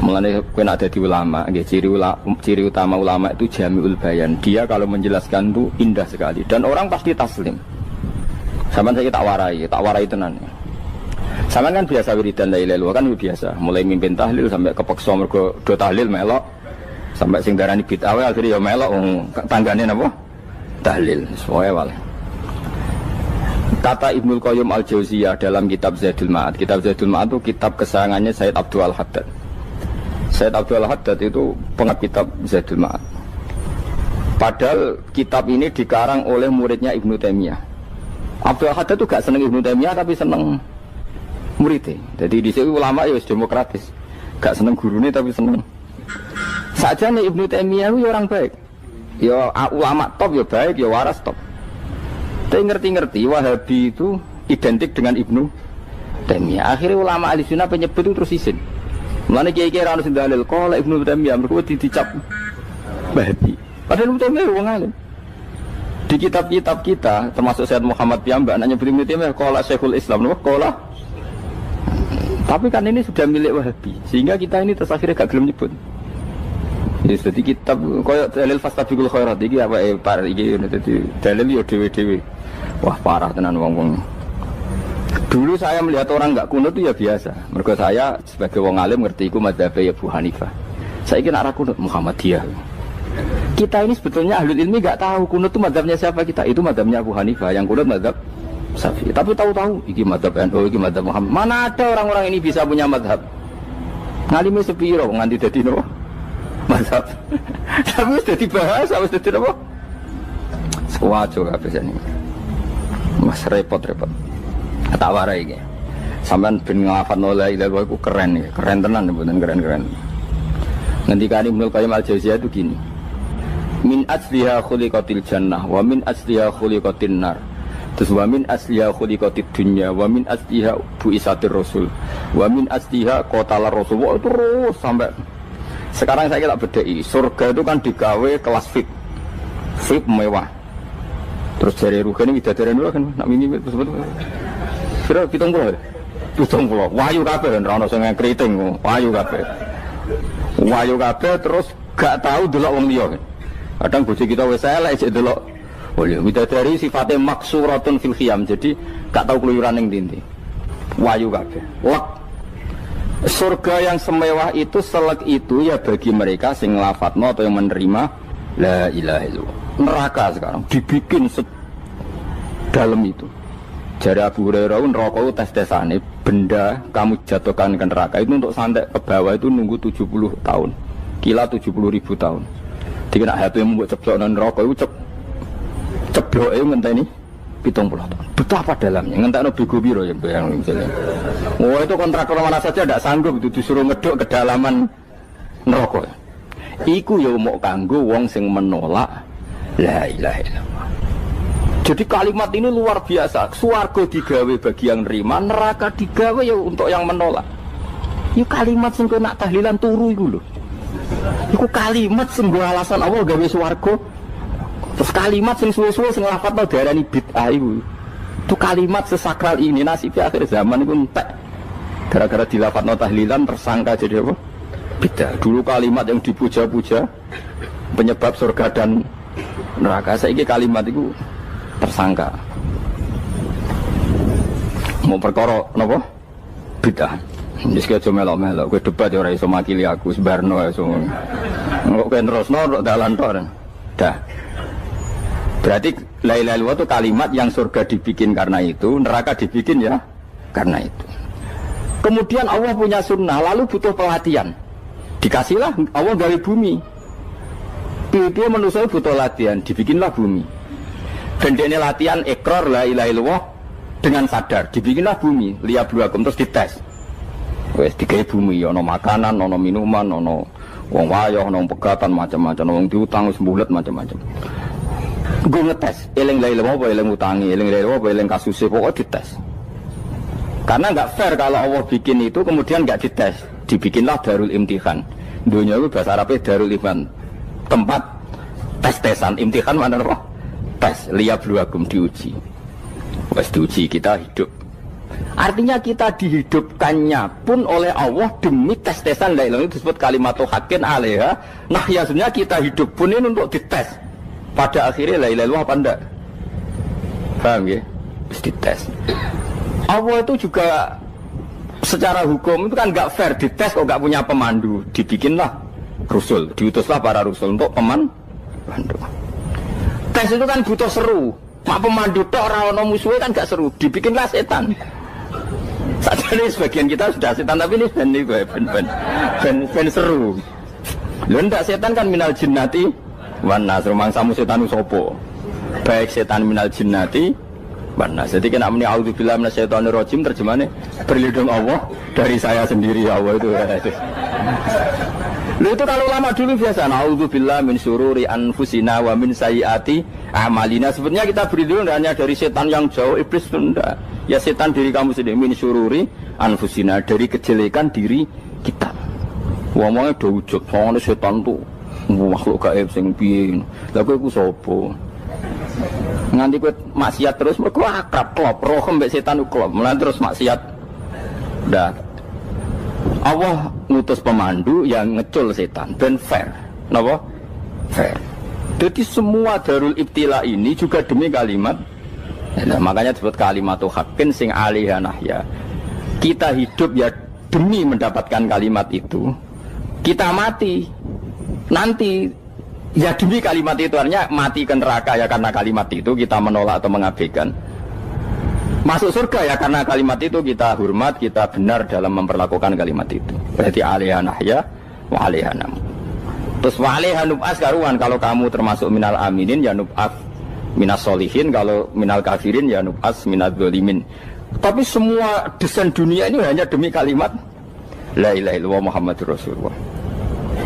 Mulane kowe nek dadi ulama, nggih ciri utama ulama itu jami'ul bayan. Dia kalau menjelaskan itu indah sekali dan orang pasti taslim. Sampeyan saya tak warai tenan. Sampeyan kan biasa wiridan la ilaha illallah kan biasa, mulai mimpin tahlil sampai kepeksa mergo do tahlil melok. Sampai sing darani bid'ah akhirnya ya melok tanggane napa? Tahlil. Soale wae. Kata Ibnul Qayyim Al-Jauziyah dalam kitab Zadul Ma'ad. Kitab Zadul Ma'ad itu kitab kesayangannya Sayyid Abdul Al-Haddad. Sayyid Abdul Al-Haddad itu pengarang kitab Zadul Ma'ad. Padahal kitab ini dikarang oleh muridnya Ibnu Taimiyah. Abdul Al-Haddad itu gak seneng Ibnu Taimiyah tapi seneng muridnya. Jadi di sini ulama ya demokratis. Gak seneng gurunya tapi seneng. Saja nih Ibnu Taimiyah itu orang baik. Ya ulama top ya baik, ya waras top. Tapi ngerti-ngerti Wahabi itu identik dengan Ibnu Taimiyah. Akhirnya ulama ahli sunnah penyebut itu terus izin. Mulane kiai-kiai ra ono sing dalil kala Ibnu Taimiyah mergo dicap Wahabi. Padahal Ibnu Taimiyah wong alim. Di kitab-kitab kita termasuk Sayyid Muhammad piyambak nanya Ibnu Taimiyah kala Syekhul Islam napa kala. Tapi kan ini sudah milik Wahabi sehingga kita ini terus akhirnya gak gelem nyebut. Jadi kitab koyo dalil fastabiqul khairat iki apa par iki dadi dalil yo dhewe-dhewe. Wah parah tenan wong-wong. Dulu saya melihat orang enggak kunut itu ya biasa. Mergo saya sebagai wong alim ngerti iku mazhab Abu Hanifah. Saiki nek ra kunut Muhammadiyah. Kita ini sebetulnya ahlul ilmi enggak tahu kunut itu mazhabnya siapa kita. Itu mazhabnya Abu Hanifah, yang kunut mazhab Syafi'i. Tapi tahu-tahu iki mazhab NU, iki mazhab Muhammad. Mana ada orang-orang ini bisa punya mazhab? Ngalime sepiro nganti dadi nopo? Mazhab. Tapi wis dadi bahasa, wis dadi nopo? Sewajo kabeh jane. Mas repot-repot. Tak warai iki. Sampeyan ben nglafadzno la ilaha illallah iku keren iki. Keren tenan mboten keren-keren. Ngendikane Ibnu Qayyim Al-Jauziyah itu gini. Min asliha khuliqatil jannah wa min asliha khuliqatin nar. Terus wa min asliha khuliqatid dunya wa min asliha bu'isatir rasul wa min asliha qatalar rasul. Wah, terus sampai sekarang saya tak bedai. Surga itu kan digawe kelas VIP mewah. Terus dari Ruhani widadari dulu kan nak mini betul-betul. Kira 70. 70. Wahyu kabeh ora ono sing kriting, wahyu kabeh. Wahyu kabeh terus gak tahu delok wong liya. Kadang bojo kita wis elek sik delok. Oh ya widadari sifatnya maksuratun fil khiyam. Jadi gak tahu keluyuran ning ndi. Wahyu kabeh. Lek surga yang semewah itu selek itu ya bagi mereka sing nglafatno atau yang menerima la ilaha illallah. Neraka sekarang dibikin dalam itu. Jari Abu Hurairah neraka itu tes-tesane benda kamu jatuhkan ke neraka itu untuk santai ke bawah itu nunggu 70 tahun. kila 70.000 tahun. Dikira HP mu mbok ceblokno neraka iku cebloke ngenteni 70 tahun. Betapa dalamnya, ngentekno bego piro ya bayang misalnya. Oh itu kontraktor mana saja tidak sanggup itu disuruh ngeduk kedalaman neraka. Iku ya mau kanggo wong sing menolak la ilaha illallah. Jadi kalimat ini luar biasa. Swarga digawe bagi yang nerima, neraka digawe ya untuk yang menolak. Itu kalimat sing kena tahlilan turu iku lho. Iku kalimat sing nggo alasan Allah gawe swarga. Terus kalimat sing suwe-suwe sing lafadzno diarani bid'ah iku. Itu kalimat sesakral ini nasibnya akhir zaman iku entek. Gara-gara dilafadzno tahlilan tersangka jadi apa? Bid'ah. Dulu kalimat yang dipuja-puja penyebab surga dan neraka. Saiki kalimat itu tersangka. Mau perkara napa? Bid'ah. Wis aja melok-melok, kowe debat ya ora iso makili aku sebarno iso. Kok kowe terusno dalan tok. Dah. Berarti la ilaha illallah itu kalimat yang surga dibikin karena itu, neraka dibikin ya karena itu. Kemudian Allah punya sunnah, lalu butuh pelatihan. Dikasihlah Allah dari bumi. Dia manusia butuh latihan, dibikinlah bumi. Dan ini latihan ikrar la ilaha illallah dengan sadar, dibikinlah bumi, liyabluwakum terus dites. Wes digawe bumi, ono makanan, ono minuman, ono wong wayah, ono pegatan macam-macam, wong diutang wis mbulet macam-macam. Gue ngetes, eling la ilaha illallah apa eling utangi, eling la ilaha illallah apa eling kasuse, pokoknya dites. Karena nggak fair kalau Allah bikin itu kemudian nggak dites, dibikinlah darul imtihan. Dunia itu bahasa Arabnya darul imtihan, tempat tes-tesan. Imtihan mana apa? Tes, liyabluwakum, diuji. Wes diuji kita hidup. Artinya kita dihidupkannya pun oleh Allah demi tes-tesan la ilaha, itu disebut kalimatu haqqin alaiha. Nah ya sebenarnya kita hidup pun ini untuk dites. Pada akhirnya la ilaha illallah apa enggak? Paham ya? Terus dites. Allah itu juga secara hukum itu kan nggak fair, dites kok nggak punya pemandu, dibikinlah rusul, diutuslah para rusul untuk pemandu. Tes itu kan butuh seru, mak pemandu tok ora ono musuhe kan gak seru, dibikinlah setan. Saat ini sebagian kita sudah setan tapi ini ben seru. Lho ndak setan kan minal jinnati wan nas, rumangsamu setan sopo. Baik setan minal jinnati wan nas. Jadi kena muni auzubillahi minasyaitonir rajim, terjemahnya berlindung Allah dari saya sendiri ya Allah itu. Lho itu kalau lama dulu biasa auzubillahi min syururi anfusina wa min sayyiati amalina. Sebenarnya kita berlindung hanya dari setan yang jauh, iblis itu enggak. Ya setan diri kamu sendiri, min syururi anfusina, dari kejelekan diri kita. Ngomongnya udah wujud, soalnya setan tuh makhluk gaib sing piye. Lah kowe iku sapa? Nganti kowe maksiat terus mergo akrab klop, roh mbek setan klop, mulai terus maksiat. Dah. Allah ngutus pemandu yang ngecul setan ben fair. Napa? Fair. Jadi semua darul ibtila ini juga demi kalimat. Nah, makanya disebut kalimatu haqqin sing alaiha nahya. Kita hidup ya demi mendapatkan kalimat itu. Kita mati nanti ya demi kalimat itu, artinya mati ke neraka ya karena kalimat itu kita menolak atau mengabaikan. Masuk surga ya karena kalimat itu kita hormat, kita benar dalam memperlakukan kalimat itu. Berarti alaiha nahya wa alaiha nam. Terus wa alaiha nub'as karuan, kalau kamu termasuk minal aminin ya nub'as minas solihin, kalau minal kafirin ya nub'as minal zolimin. Tapi semua desain dunia ini hanya demi kalimat la ilaha illallah Muhammadur Rasulullah.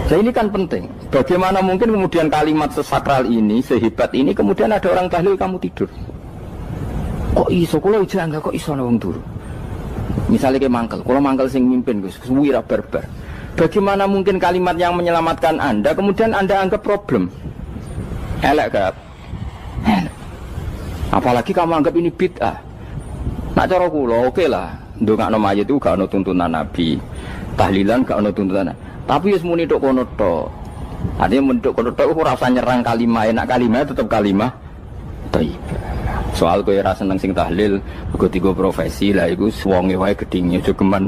Nah ini kan penting. Bagaimana mungkin kemudian kalimat sesakral ini, sehebat ini, kemudian ada orang tahlil kamu tidur. Kok iso, kalau jangan kok iso nawang turu. Misalnya kayak mangkel, kalau mangkel sing mimpin Gus, wira barbar. Bagaimana mungkin kalimat yang menyelamatkan Anda kemudian Anda anggap problem? Elek gak? Apalagi kamu anggap ini bid'ah. Nak cara kula oke lah, ndongakno mayit itu gak ono tuntunan Nabi. Tahlilan gak ono tuntunan. Tapi wis muni tok kono tok. Artinya menduk kono tok ora usah nyerang kalimah, enak kalimah tetap kalimah thayyibah. Soal kowe ora seneng sing tahlil, mergo tiga profesi lah iku wonge wae gedhinge aja geman.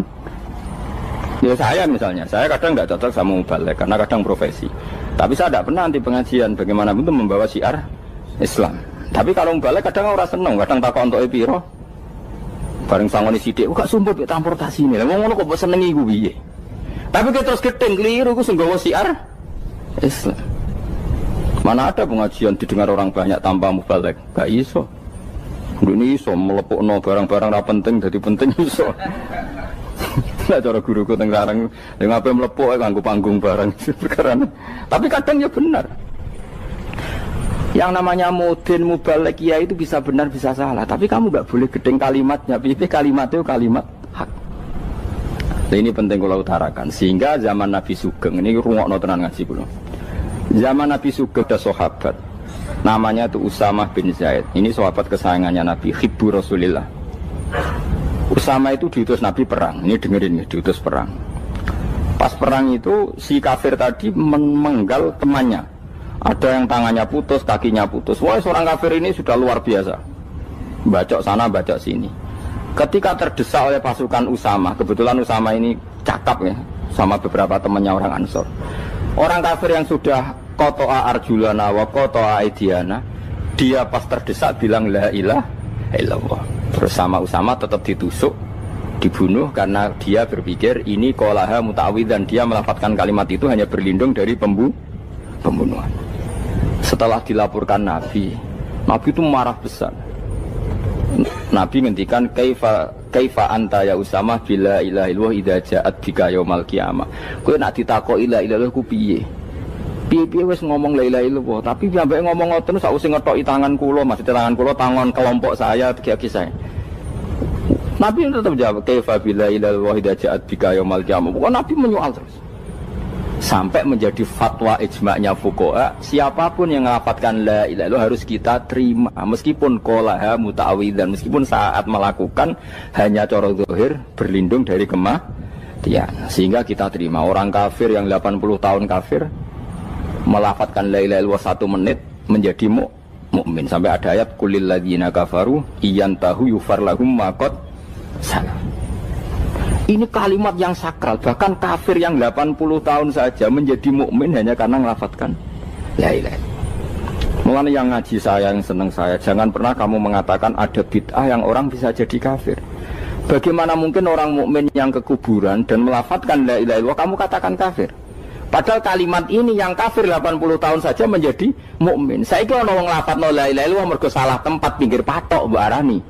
Ya saya misalnya, saya kadang enggak cocok sama mubalek karena kadang profesi. Tapi saya tidak pernah anti pengajian bagaimanapun itu membawa syiar Islam. Tapi kalau mubalek kadang ora seneng, kadang takon entuk piro. Bareng sangone sithik, kok sumpah transportasi ini. Lah wong ngono kok mbok senengi iku piye? Tapi kita terus gedeng keliru iku sing gawa syiar Islam. Mana ada pengajian didengar orang banyak tanpa mubaligh? Gak iso. Ini iso melepukno barang-barang ra penting jadi penting iso. Lah cara guruku teng sareng ning ape melepuk kanggo panggung barang perkara. Tapi kadang ya benar. Yang namanya mudin mubaligh ya itu bisa benar bisa salah, tapi kamu gak boleh gedeng kalimatnya. Piye kalimat itu kalimat hak. Nah, ini penting kula utarakan sehingga zaman Nabi Sugeng ini rungokno tenan ngaji kula. Zaman Nabi Sugeng ada sahabat namanya itu Usamah bin Zaid. Ini sahabat kesayangannya Nabi, hibbu Rasulillah. Usamah itu diutus Nabi perang. Ini dengerin nih, diutus perang. Pas perang itu si kafir tadi memenggal temannya. Ada yang tangannya putus, kakinya putus. Wah, seorang kafir ini sudah luar biasa. Bacok sana, bacok sini. Ketika terdesak oleh pasukan Usamah, kebetulan Usamah ini cakap ya, sama beberapa temannya orang Ansor. Orang kafir yang sudah kotoa arjulana wa kotoa aidiana, dia pas terdesak bilang la ilaha illallah. Terus sama Usamah tetap ditusuk, dibunuh karena dia berpikir ini qolaha muta'awwidzan, dia melafadzkan kalimat itu hanya berlindung dari pembunuhan. Setelah dilaporkan Nabi itu marah besar. Nabi ngendikan kaifa anta ya Usamah bila ilaha illallah idza ja'at bika yaumil qiyamah. Kowe nak ditakoki la ilaha illallah ku piye? Piye wis ngomong la ilaha illallah, tapi sampai ngomong ngoten sakwise ngethoki tangan kula, maksud tangan kula tangan kelompok saya, tiga-tiga saya. Nabi tetap jawab kaifa bila ilaha illallah idza ja'at bika yaumil qiyamah. Pokoknya Nabi menyoal terus. Sampai menjadi fatwa ijma'nya fuqaha, siapapun yang melafadzkan la ilaha illallah harus kita terima meskipun qolaha muta'awwidzan, meskipun saat melakukan hanya cara zahir berlindung dari kematian, sehingga kita terima. Orang kafir yang 80 tahun kafir melafadzkan la ilaha illallah 1 menit menjadi mukmin. Sampai ada ayat qulil ladzina kafaru iyantahu yufar lahum ma qad salam. Ini kalimat yang sakral, bahkan kafir yang 80 tahun saja menjadi mukmin hanya karena melafadzkan la ilaha. Mulane yang ngaji saya, yang senang saya, jangan pernah kamu mengatakan ada bid'ah yang orang bisa jadi kafir. Bagaimana mungkin orang mukmin yang ke kuburan dan melafadzkan la ilaha illallah kamu katakan kafir? Padahal kalimat ini yang kafir 80 tahun saja menjadi mukmin. Saiki ana wong nglafadzno la ilaha illallah mergo salah tempat pinggir patok mbok arani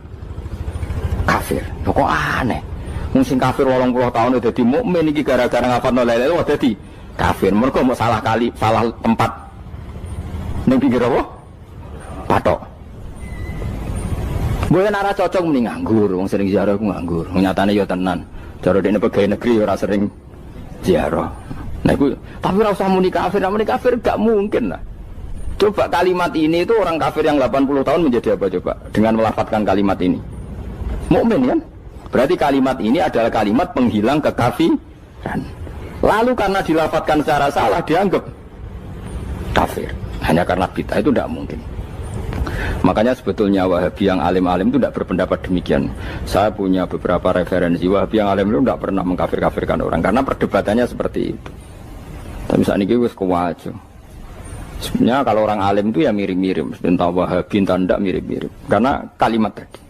kafir. Kok aneh. Sing kafir 80 tahun dadi mukmin iki gara-gara ngafalno la ilaha illallah dadi kafir. Mergo mau salah kali, salah tempat ning pinggir apa? Patok. Mboten ora cocok muni nganggur, wong sering ziarah ku nganggur. Nyatane ya tenan. Cara dene pegawai negeri ora sering ziarah. Nah iku tapi ora usah muni kafir gak mungkin lah. Coba kalimat ini itu orang kafir yang 80 tahun menjadi apa coba dengan melafadzkan kalimat ini? Mukmin kan? Berarti kalimat ini adalah kalimat penghilang kekafiran. Lalu karena dilafadzkan secara salah dianggap kafir. Hanya karena bid'ah itu tidak mungkin. Makanya sebetulnya Wahabi yang alim-alim itu tidak berpendapat demikian. Saya punya beberapa referensi Wahabi yang alim itu tidak pernah mengkafir-kafirkan orang karena perdebatannya seperti itu. Tapi saat ini wis kuwajo. Sebenarnya kalau orang alim itu ya mirip-mirip. Entah Wahabi entah tidak mirip-mirip. Karena kalimat tadi.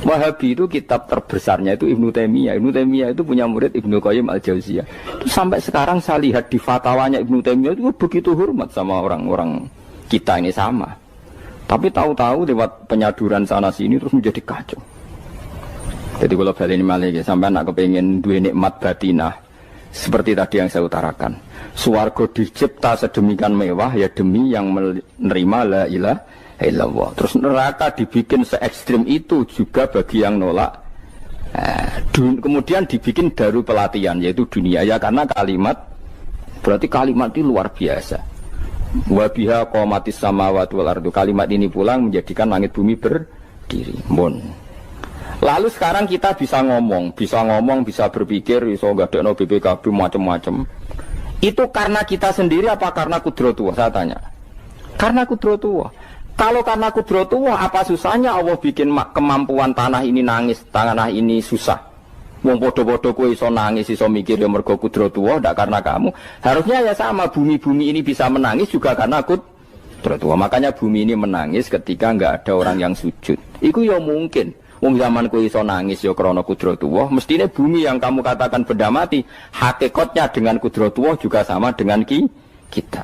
Wahabi itu kitab terbesarnya itu Ibnu Taimiyah. Ibnu Taimiyah itu punya murid Ibnu Qayyim Al-Jauziyah. Itu sampai sekarang saya lihat di fatwanya Ibnu Taimiyah itu begitu hormat sama orang-orang kita ini sama. Tapi tahu-tahu lewat penyaduran sana sini terus menjadi kacau. Jadi kalau balik ini malah sampai anak kepengen dua nikmat batinah seperti tadi yang saya utarakan. Swarga dicipta sedemikian mewah ya demi yang menerima la ilaha illallah. Terus neraka dibikin se ekstrim itu juga bagi yang nolak. Kemudian dibikin daru pelatihan yaitu dunia ya karena kalimat berarti kalimat itu luar biasa. Wa biha qamatis samawati wal ardu. Kalimat ini pulang menjadikan langit bumi berdiri. Lalu sekarang kita bisa ngomong, bisa berpikir, bisa ngadekno BPKB macam-macam. Itu karena kita sendiri apa karena kudratullah? Saya tanya. Karena kudratullah. Kalau karena kudratullah, apa susahnya Allah bikin kemampuan tanah ini nangis, tanah ini susah. Wong podo-podo kowe iso nangis, iso mikir ya mergo kudratullah, ndak karena kamu. Harusnya ya sama, bumi-bumi ini bisa menangis juga karena kudratullah. Makanya bumi ini menangis ketika enggak ada orang yang sujud. Iku ya mungkin. Wong zaman kowe iso nangis ya krana kudratullah, mestine bumi yang kamu katakan benda mati, hakikatnya dengan kudratullah juga sama dengan kita.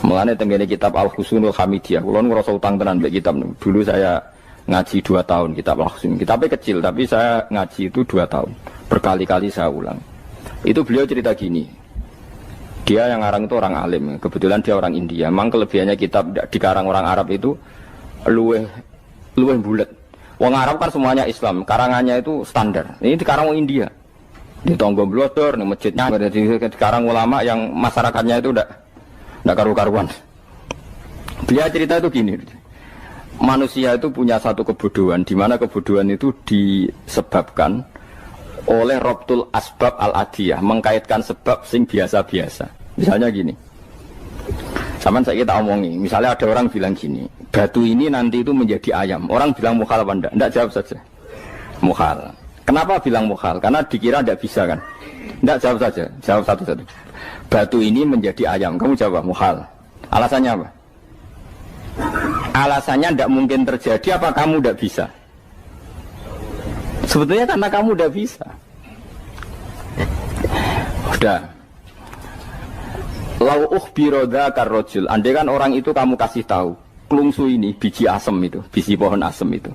Mulane tenggene kitab Al-Husnul Hamidiyah, kula ngrasa utang tenan mbek kitab niku. Dulu saya ngaji 2 tahun kitab Al-Husn. Kitabnya kecil tapi saya ngaji itu 2 tahun. Berkali-kali saya ulang. Itu beliau cerita gini. Dia yang ngarang itu orang alim, kebetulan dia orang India. Memang kelebihannya kitab dikarang orang Arab itu luweh bulet. Wong Arab kan semuanya Islam, karangannya itu standar. Ini dikarang orang India. Di Tonggo Blodor, di masjidnya, dikarang ulama yang masyarakatnya itu udah karu-karuan. Dia cerita itu gini, manusia itu punya satu kebodohan, di mana kebodohan itu disebabkan oleh Robtul Asbab Al-Adiyah, mengkaitkan sebab sing biasa-biasa. Misalnya gini, sama saya kita omongi, misalnya ada orang bilang gini, batu ini nanti itu menjadi ayam. Orang bilang mukhal apa enggak? Enggak, jawab saja. Mukhal. Kenapa bilang mukhal? Karena dikira enggak bisa kan? Enggak, jawab saja. Jawab satu-satu. Batu ini menjadi ayam. Kamu jawab mukhal. Alasannya apa? Alasannya enggak mungkin terjadi, apa kamu enggak bisa? Sebetulnya karena kamu udah bisa. Udah. Lau ukhbiro dzakar rajul. Andai kan orang itu kamu kasih tahu, klungsu ini biji asem itu, biji pohon asem itu.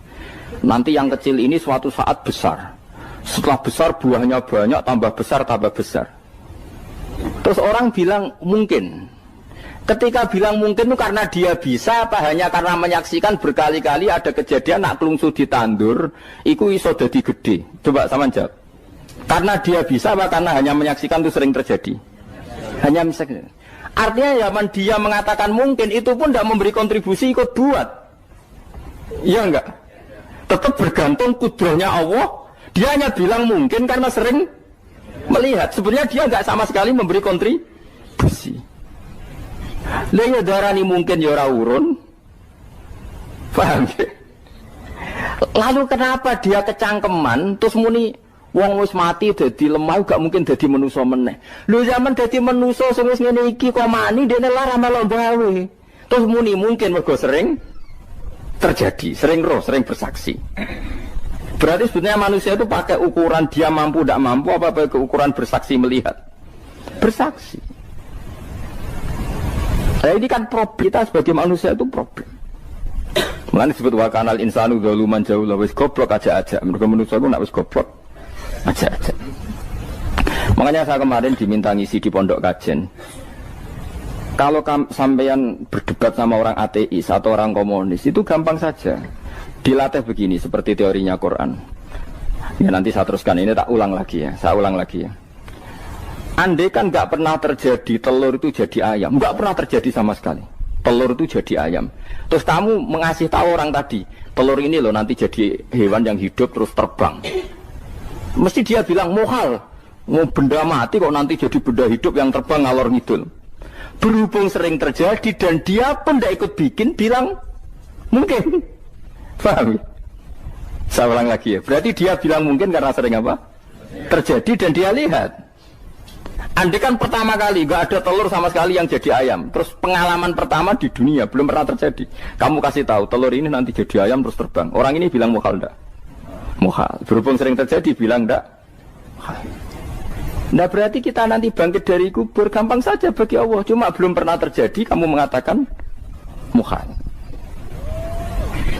Nanti yang kecil ini suatu saat besar. Setelah besar buahnya banyak, tambah besar, tambah besar. Terus orang bilang mungkin. Ketika bilang mungkin itu karena dia bisa, apa hanya karena menyaksikan berkali-kali ada kejadian nak klungsu ditandur, iku iso dadi gede. Coba sama jawab. Karena dia bisa, apa karena hanya menyaksikan itu sering terjadi? Hanya misalnya. Artinya zaman dia mengatakan mungkin, itu pun tidak memberi kontribusi ikut buat. Iya enggak? Tetap bergantung kudrahnya Allah. Dia hanya bilang mungkin karena sering melihat. Sebenarnya dia enggak sama sekali memberi kontribusi. Lah ya darani mungkin ya ora urun. Paham ya? Lalu kenapa dia kecangkeman terus muni wong wis mati dadi lemah gak mungkin dadi manusa meneh. Lho zaman dadi manusa sing wis ngene iki kok mani dene lara melok gawe. Terus muni mungkin mergo sering terjadi, sering roh, sering bersaksi. Berarti sebenarnya manusia itu pakai ukuran dia mampu tidak mampu apa pakai ukuran bersaksi melihat. Bersaksi. Nah, ini kan problem kita sebagai manusia itu problem. Mengenai disebut wakanal insanu zaluman jauh lah wis goblok aja. Mereka manusia itu nak wis goblok aja. Makanya saya kemarin diminta ngisi di pondok kajen. Kalau sampeyan berdebat sama orang ateis atau orang komunis itu gampang saja. Dilatih begini seperti teorinya Quran. Ya nanti saya teruskan ini tak ulang lagi ya. Saya ulang lagi ya. Andai kan nggak pernah terjadi telur itu jadi ayam, nggak pernah terjadi sama sekali. Telur itu jadi ayam. Terus kamu mengasih tahu orang tadi, telur ini loh nanti jadi hewan yang hidup terus terbang. Mesti dia bilang mukhal, mau benda mati kok nanti jadi benda hidup yang terbang ngalor ngidul. Berhubung sering terjadi dan dia pun tidak ikut bikin, bilang mungkin. Paham? Saya ulang lagi ya. Berarti dia bilang mungkin karena sering apa? Terjadi dan dia lihat. Andai kan pertama kali gak ada telur sama sekali yang jadi ayam, terus pengalaman pertama di dunia belum pernah terjadi. Kamu kasih tahu telur ini nanti jadi ayam terus terbang. Orang ini bilang mukhal enggak? Mukhal. Berhubung sering terjadi bilang enggak? Nah berarti kita nanti bangkit dari kubur gampang saja bagi Allah. Cuma belum pernah terjadi kamu mengatakan mukhal.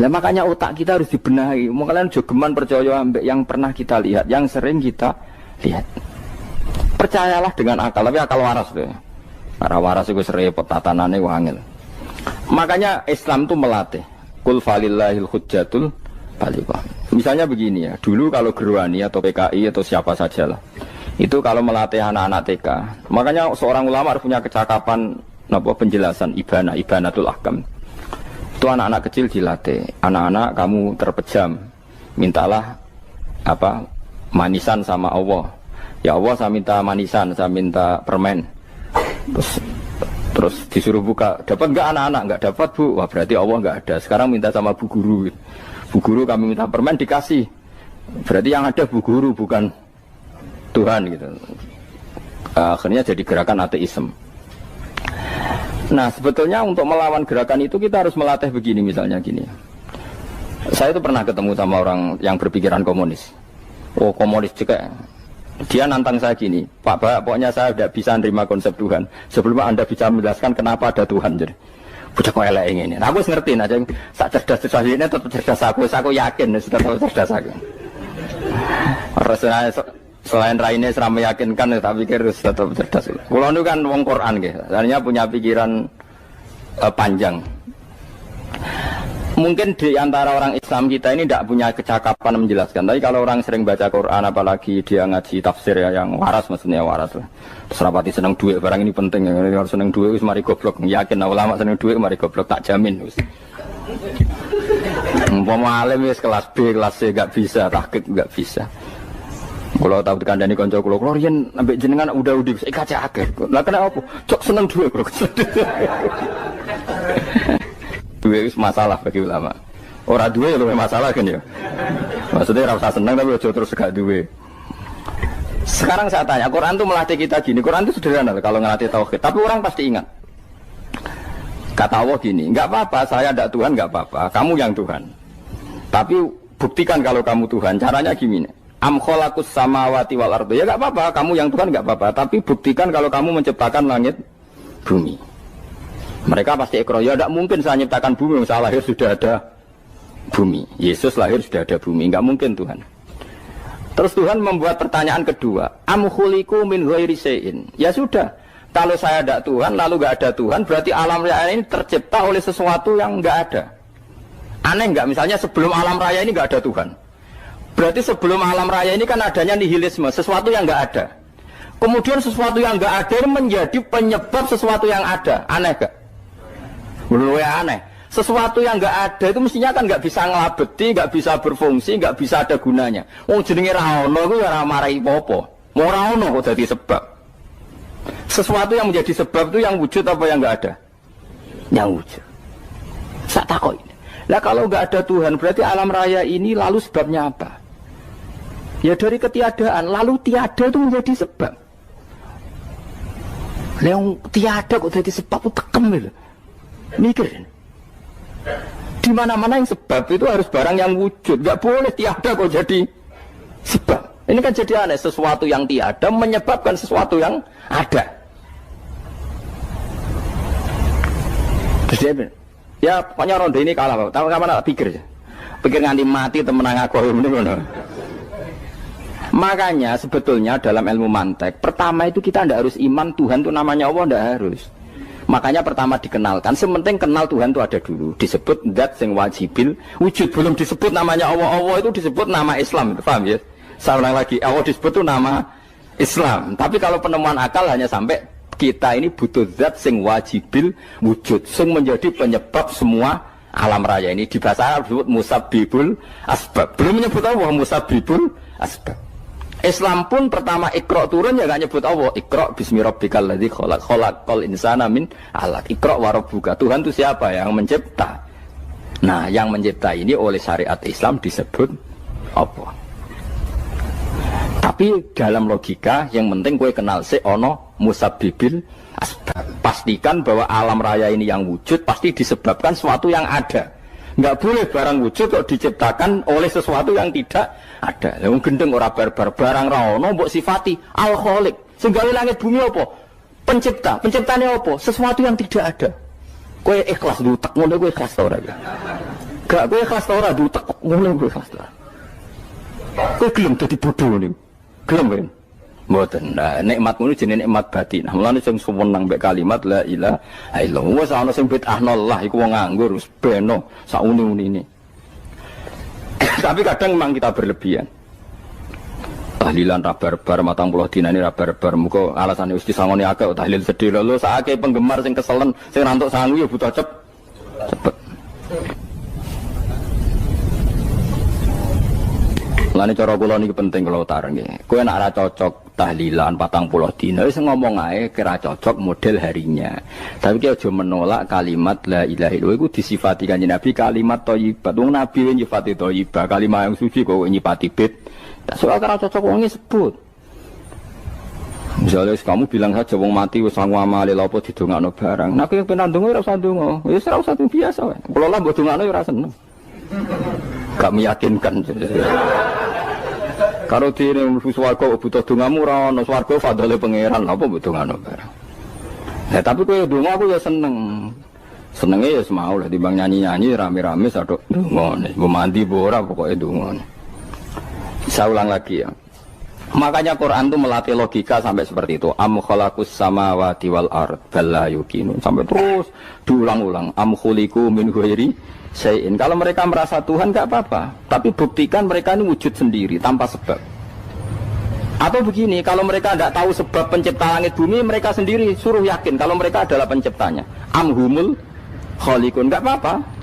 Nah makanya otak kita harus dibenahi. Makanya jogeman percaya ambek yang pernah kita lihat, yang sering kita lihat. Percayalah dengan akal, tapi akal waras tuh. Para waras itu serempet tatanannya wangil. Makanya Islam itu melatih. Qul falillahil hujjatul balighah. Misalnya begini ya, dulu kalau Gerwani atau PKI atau siapa sajalah, itu kalau melatih anak-anak TK, makanya seorang ulama harus punya kecakapan penjelasan ibanatul ahkam. Itu anak-anak kecil dilatih. Anak-anak kamu terpejam, mintalah manisan sama Allah. Ya Allah saya minta manisan, saya minta permen. Terus disuruh buka, dapat enggak anak-anak? Enggak dapat bu, wah berarti Allah enggak ada. Sekarang minta sama bu guru. Bu guru kami minta permen dikasih. Berarti yang ada bu guru bukan Tuhan gitu. Akhirnya jadi gerakan ateisme. Nah sebetulnya untuk melawan gerakan itu kita harus melatih begini misalnya gini. Saya itu pernah ketemu sama orang yang berpikiran komunis. Oh komunis juga. Dia nantang saya gini, Pak, pokoknya saya tidak bisa nerima konsep Tuhan sebelum Anda bisa menjelaskan kenapa ada Tuhan. Jadi, bocah kok elek ini. Nah, aku ngerti aja, sak cerdas ini tetap cerdas aku yakin sudah tahu cerdas aku. Rasanya selain raine seram meyakinkan, tapi pikir tetap cerdas. Kulo itu kan wong Quran nggih, artinya punya pikiran panjang. Mungkin di antara orang Islam kita ini tidak punya kecakapan menjelaskan. Tapi kalau orang sering baca Quran, apalagi dia ngaji tafsir ya, yang waras maksudnya waras lah. Serapati seneng duit, barang ini penting. Harus seneng duit, mari goblok. Yakin ulama seneng duit, mari goblok, tak jamin. Umpama alim wis kelas B, kelas C gak bisa, tahqiq gak bisa. Kalau tahu dikandani konco kulo riyen ambek jenengan udah saya kaca akhir. Lah kena apa? Cok seneng duit kulo. Duit itu masalah bagi ulama. Orang duit lebih masalah kan ya. Maksudnya rasa senang tapi terus gak duit. Sekarang saya tanya, Quran itu melatih kita gini. Quran itu sederhana kalau ngelatih tauhid. Tapi orang pasti ingat. Kata Allah gini, nggak apa-apa, saya ada Tuhan nggak apa-apa. Kamu yang Tuhan. Tapi buktikan kalau kamu Tuhan. Caranya gini. Am khalaqus samawati wal ardi. Ya nggak apa-apa, kamu yang Tuhan nggak apa-apa. Tapi buktikan kalau kamu menciptakan langit, bumi. Mereka pasti ikrar, ya tidak mungkin saya menciptakan bumi, saya lahir sudah ada bumi. Yesus lahir sudah ada bumi, nggak mungkin Tuhan. Terus Tuhan membuat pertanyaan kedua, am khuliqu min ghairi syai'in. Ya sudah, kalau saya ada Tuhan, lalu nggak ada Tuhan, berarti alam raya ini tercipta oleh sesuatu yang nggak ada. Aneh nggak? Misalnya sebelum alam raya ini nggak ada Tuhan. Berarti sebelum alam raya ini kan adanya nihilisme, sesuatu yang nggak ada. Kemudian sesuatu yang nggak ada menjadi penyebab sesuatu yang ada. Aneh gak? Menurut aneh. Sesuatu yang nggak ada itu mestinya kan nggak bisa ngelabeti, nggak bisa berfungsi, nggak bisa ada gunanya. Wong jenenge ra ono kuwi ora marai apa-apa. Mau ora ono kok dadi sebab. Sesuatu yang menjadi sebab itu yang wujud apa yang nggak ada? Yang wujud. Sak takoi. Lah kalau nggak ada Tuhan berarti alam raya ini lalu sebabnya apa? Ya dari ketiadaan, lalu tiada itu menjadi sebab. Yang tiada kok jadi sebab itu tekem gitu. Mikir. Di mana-mana yang sebab itu harus barang yang wujud. Gak boleh tiada kok jadi sebab. Ini kan jadi aneh. Sesuatu yang tiada menyebabkan sesuatu yang ada. Terus dia bilang, ya pokoknya ronde ini kalah. Tahu kapan tak pikir ya? Pikir nganti mati temenang aku. Makanya sebetulnya dalam ilmu mantek, pertama itu kita tidak harus iman Tuhan itu namanya Allah, tidak harus. Makanya pertama dikenalkan, sementing kenal Tuhan itu ada dulu. Disebut zat sing wajibil wujud, belum disebut namanya Allah. Allah itu disebut nama Islam, paham ya? Saya ulang lagi, Allah disebut itu nama Islam. Tapi kalau penemuan akal hanya sampai kita ini butuh zat sing wajibil wujud, sing menjadi penyebab semua alam raya ini. Di bahasa Arab disebut musabbibul asbab. Belum menyebut Allah musabbibul asbab. Islam pun pertama Iqra turun ya gak nyebut Allah. Iqra bismi rabbikal ladzi khalaq, khalaqal insana min 'alaq. Iqra wa rabbuka. Tuhan itu siapa? Yang mencipta. Nah, yang mencipta ini oleh syariat Islam disebut apa? Tapi dalam logika yang penting kowe kenal sik ono musabbibil asbab. Pastikan bahwa alam raya ini yang wujud pasti disebabkan sesuatu yang ada. Nggak boleh barang wujud kok diciptakan oleh sesuatu yang tidak ada. Yang gendeng ora barbar barang ra ono mbok sifati al-khaliq. Sing gawe langit bumi apa? Pencipta. Penciptane apa? Sesuatu yang tidak ada. Kowe ikhlas dutek ngono kowe ikhlas ora ya? Gak kowe ikhlas ora dutek ngono kowe ikhlas ora. Kowe gelem dadi bodho niku. Gelem kowe. Mboten. Nah, nikmat ngono jenenge nikmat batin. Nah, mulane sing suwenang mbek kalimat la ilaha illallah. Wis ana sing bid'ahnallah iku wong nganggur wis beno sauni-unine. Tapi kadang memang kita berlebihan. Tahlilan ra barbar 40 dina ini ra barbar. Muga alasane wis disangoni akeh tahlil sedih lho sakake penggemar sing keselen sing rantuk sangu ya butuh cepet. Lani cara kula niki penting kula utara nggih. Kowe nek ora cocok tahlilan 40 dina wis ngomong ae kira cocok model harinya. Tapi ki aja menolak kalimat la ilaha illallah iku disifati Kanjeng Nabi kalimat thayyibah. Wong Nabi nyifati thayyibah, kalimat yang suci kok nyifati bid. Tak soal kira cocok wong sebut. Misalnya kamu bilang saja wong mati wis sangu amale lha apa didongakno barang. Nek kowe pengen ndonga ora usah ndonga. Wis ora usah biasa wae. Kula lah mbok dongakno ora seneng. Gak meyakinkan. Karo dene mlebu swarga butuh dongamu ora ono swarga fadhole pangeran apa mbok dongano bareng. Nah, tapi kowe donga aku ya seneng. Senenge ya semau lah timbang nyanyi-nyanyi rame-rame sadok ndongane. Mbok mandi mbok ora pokoke ndongane. Saya ulang lagi ya. Makanya Quran itu melatih logika sampai seperti itu. Am khalaqus samawati wal ard bal la yuqinun. Sampai terus diulang-ulang. Am khuliqu min ghairi syai'in. Kalau mereka merasa Tuhan enggak apa-apa, tapi buktikan mereka ini wujud sendiri tanpa sebab. Atau begini, kalau mereka tidak tahu sebab pencipta langit bumi, mereka sendiri suruh yakin kalau mereka adalah penciptanya. Am humul khaliqun, enggak apa-apa.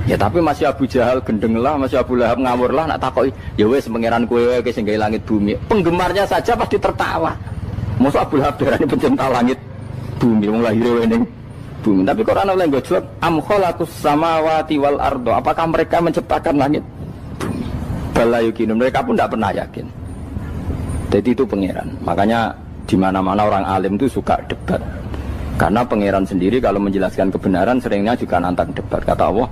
Ya tapi masih Abu Jahal gendeng lah, masih Abu Lahab ngawur lah, nak takoki, ya wes pangeran kowe wae sing gawe langit bumi. Penggemarnya saja pasti tertawa. Mosok Abu Lahab darani pencipta langit bumi, wong lahir ning bumi. Tapi Quran oleh nggo jawab, am khalaqus samawati wal ardo. Apakah mereka menciptakan langit bumi? Bala yuqinun, mereka pun tidak pernah yakin. Jadi itu pangeran. Makanya di mana-mana orang alim itu suka debat. Karena pangeran sendiri kalau menjelaskan kebenaran seringnya juga nantang debat. Kata Allah,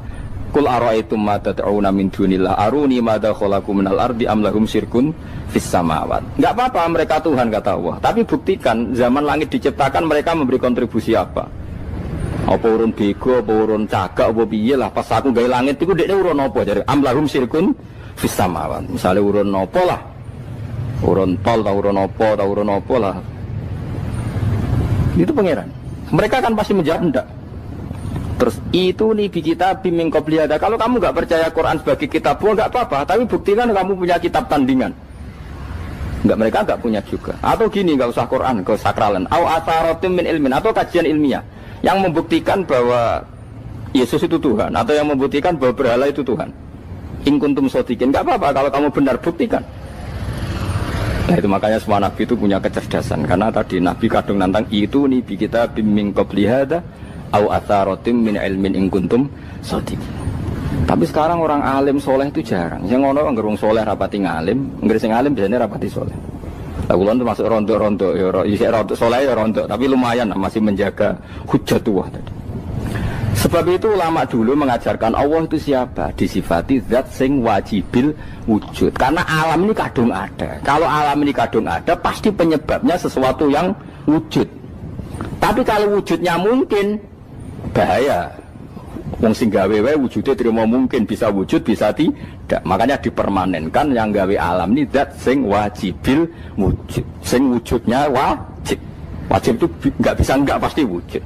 Qul ara'aytum ma tad'una min dunillah aruni madza khalaqu minal ardi am lahum syirkun fis samawat. Enggak apa-apa mereka Tuhan kata Allah, tapi buktikan zaman langit diciptakan mereka memberi kontribusi apa? Apa urun bego, apa urun cagak, apa piye lah pas aku gawe langit iku dekne urun apa jare am lahum syirkun fis samawat. Misale urun apa lah? Urun tol ta urun apa lah. Itu pangeran. Mereka kan pasti menjawab enggak. Terus itu nih di kitab bimbing qobliyada. Kalau kamu nggak percaya Quran sebagai kitab, nggak apa-apa. Tapi buktikan kamu punya kitab tandingan. Nggak, mereka nggak punya juga. Atau gini, nggak usah Quran, nggak usah sakralan. Au atharatim min ilmin, atau kajian ilmiah yang membuktikan bahwa Yesus itu Tuhan, atau yang membuktikan bahwa berhala itu Tuhan. In kuntum shodiqin, nggak apa-apa. Kalau kamu benar buktikan. Nah itu makanya semua nabi itu punya kecerdasan. Karena tadi nabi kadung nantang itu nih di kitab bimbing qobliyada. Au atharatim min ilmin in kuntum shodiqin. Tapi sekarang orang alim soleh itu jarang. Yang ngono ngerung soleh rapati ngalim, nggere sing alim biasanya rapati soleh. Lah kula termasuk rontok-rontok ya isih rontok soleh ya rontok, tapi lumayan masih menjaga hujjatullah tadi. Sebab itu ulama dulu mengajarkan Allah itu siapa? Disifati zat sing wajibil wujud. Karena alam ini kadung ada. Kalau alam ini kadung ada, pasti penyebabnya sesuatu yang wujud. Tapi kalau wujudnya mungkin, bahaya. Wong sing gawe wae wujude terima mungkin bisa wujud bisa tidak. Makanya dipermanenkan yang gawe alam ini zat sing wajibil wujud. Sing wujudnya wajib. Wajib itu enggak bisa enggak pasti wujud.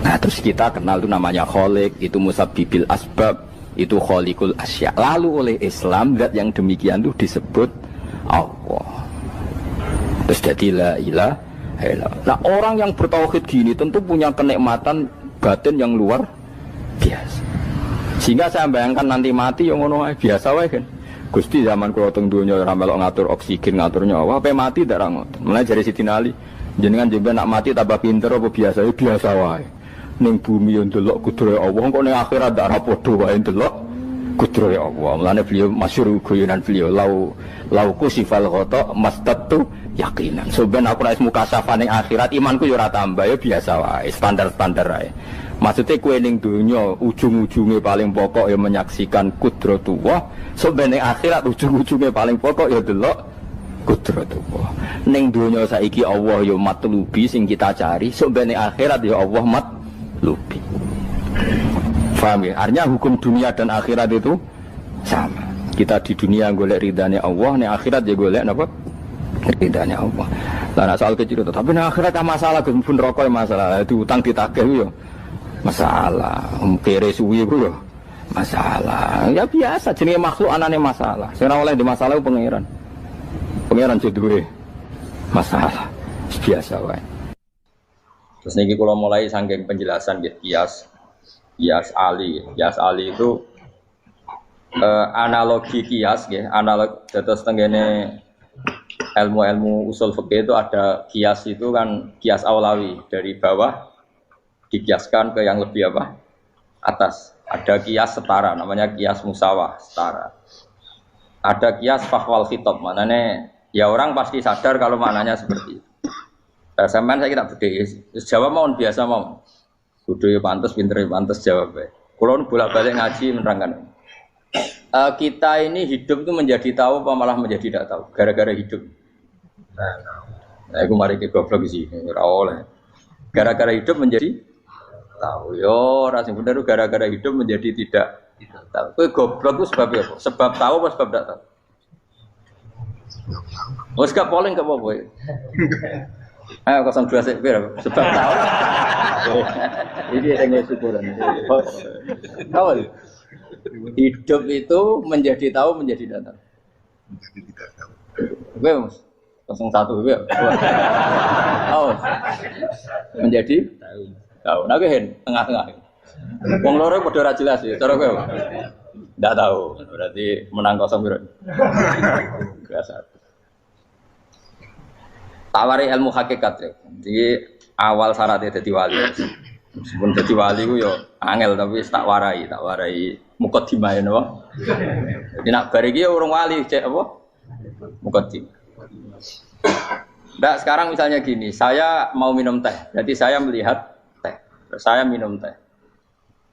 Nah, terus kita kenal itu namanya khaliq, itu musabbibil asbab, itu khaliqul asya. Lalu oleh Islam zat yang demikian itu disebut Allah. Terus jadi la ilaha illallah. Nah, orang yang bertauhid gini tentu punya kenikmatan batin yang luar biasa. Sehingga saya bayangkan nanti mati yang ngono biasa wae kan. Gusti zaman kula teng donya ora melok ngatur oksigen, ngatur nyawa, apa mati ndak ra ngoten. Mulai dari Sidin Ali, jenengan jenengan nak mati tambah pinter apa biasa? Ya biasa wae. Ning bumi yo ndelok kudrohe Allah, kok ning akhirat ndak ra padha wae ndelok kudrohe Allah. Mulane beliau masyhur guyonan beliau lauku sifal ghata mastatu yakinan. So ben aku nek mukasafah ning akhirat imanku yo ora tambah ya biasa wae, standar-standar wae. Maksudnya kue ning dunia ujung-ujungnya paling pokok ya menyaksikan kudratullah. Sebenarnya akhirat ujung-ujungnya paling pokok ya delok kudratullah. Ning dunia saiki Allah ya matlubi sing kita cari. Sebenarnya akhirat ya Allah matlubi. Paham ya? Artinya hukum dunia dan akhirat itu sama. Kita di dunia golek ridhanya Allah, ning akhirat ya golek napa? Ridhanya Allah. Lah soal kecil itu, tapi ning akhirat kan masalah pun rokok masalah, itu utang ditagih yo. Masalah, kere suwi bro, masalah. Ya biasa, jenis makhluk anane masalah. Sekarang oleh di masalah pangeran jodohe masalah, biasa wae. Terus niki kalau mulai saking penjelasan gitu, kias Ali itu analogi kias, gitu. Analog terus tenggene ilmu usul fikih itu ada kias itu kan kias aulawi dari bawah dikiaskan ke yang lebih apa? Atas. Ada kias setara, namanya kias musawah, setara. Ada kias fahwal khitab, maknanya ya orang pasti sadar kalau maknanya seperti itu. Sampean saya kira beda, jawab mau biasa mau. Kudu ya pantes, pinter ya pantes jawab. Kalau bolak-balik ngaji menerangkan. Kita ini hidup itu menjadi tahu apa malah menjadi tidak tahu gara-gara hidup. Nah, aku mari ke goblok sih, ora oleh. Gara-gara hidup menjadi tahu. Yo, ora sing bener gara-gara hidup menjadi tidak tahu. Kowe goblok itu sebab apa? Sebab tahu apa sebab tidak tahu? Wes gak polling gak apa-apa. Ayo 02 sik pira sebab tahu. Ini yang syukuran. Tahu. Hidup itu menjadi tahu menjadi tidak tahu. Menjadi tidak tahu. Oke, Mas. 01 ya. Oh. Menjadi tahu. Nah, hen tengah-tengah. Wong loro padha ora jelas ya, cara kowe. Ndak tahu. Berarti menang 0 piro. Biasa. Tawari ilmu hakikat ya. Jadi awal syaratnya jadi wali. Meskipun jadi wali ku yo angel tapi tak warai mukadimah napa. Jadi nak bar iki urung wali cek apa? Mukadimah. Nah, sekarang misalnya gini, saya mau minum teh. Jadi saya melihat teh. Terus saya minum teh.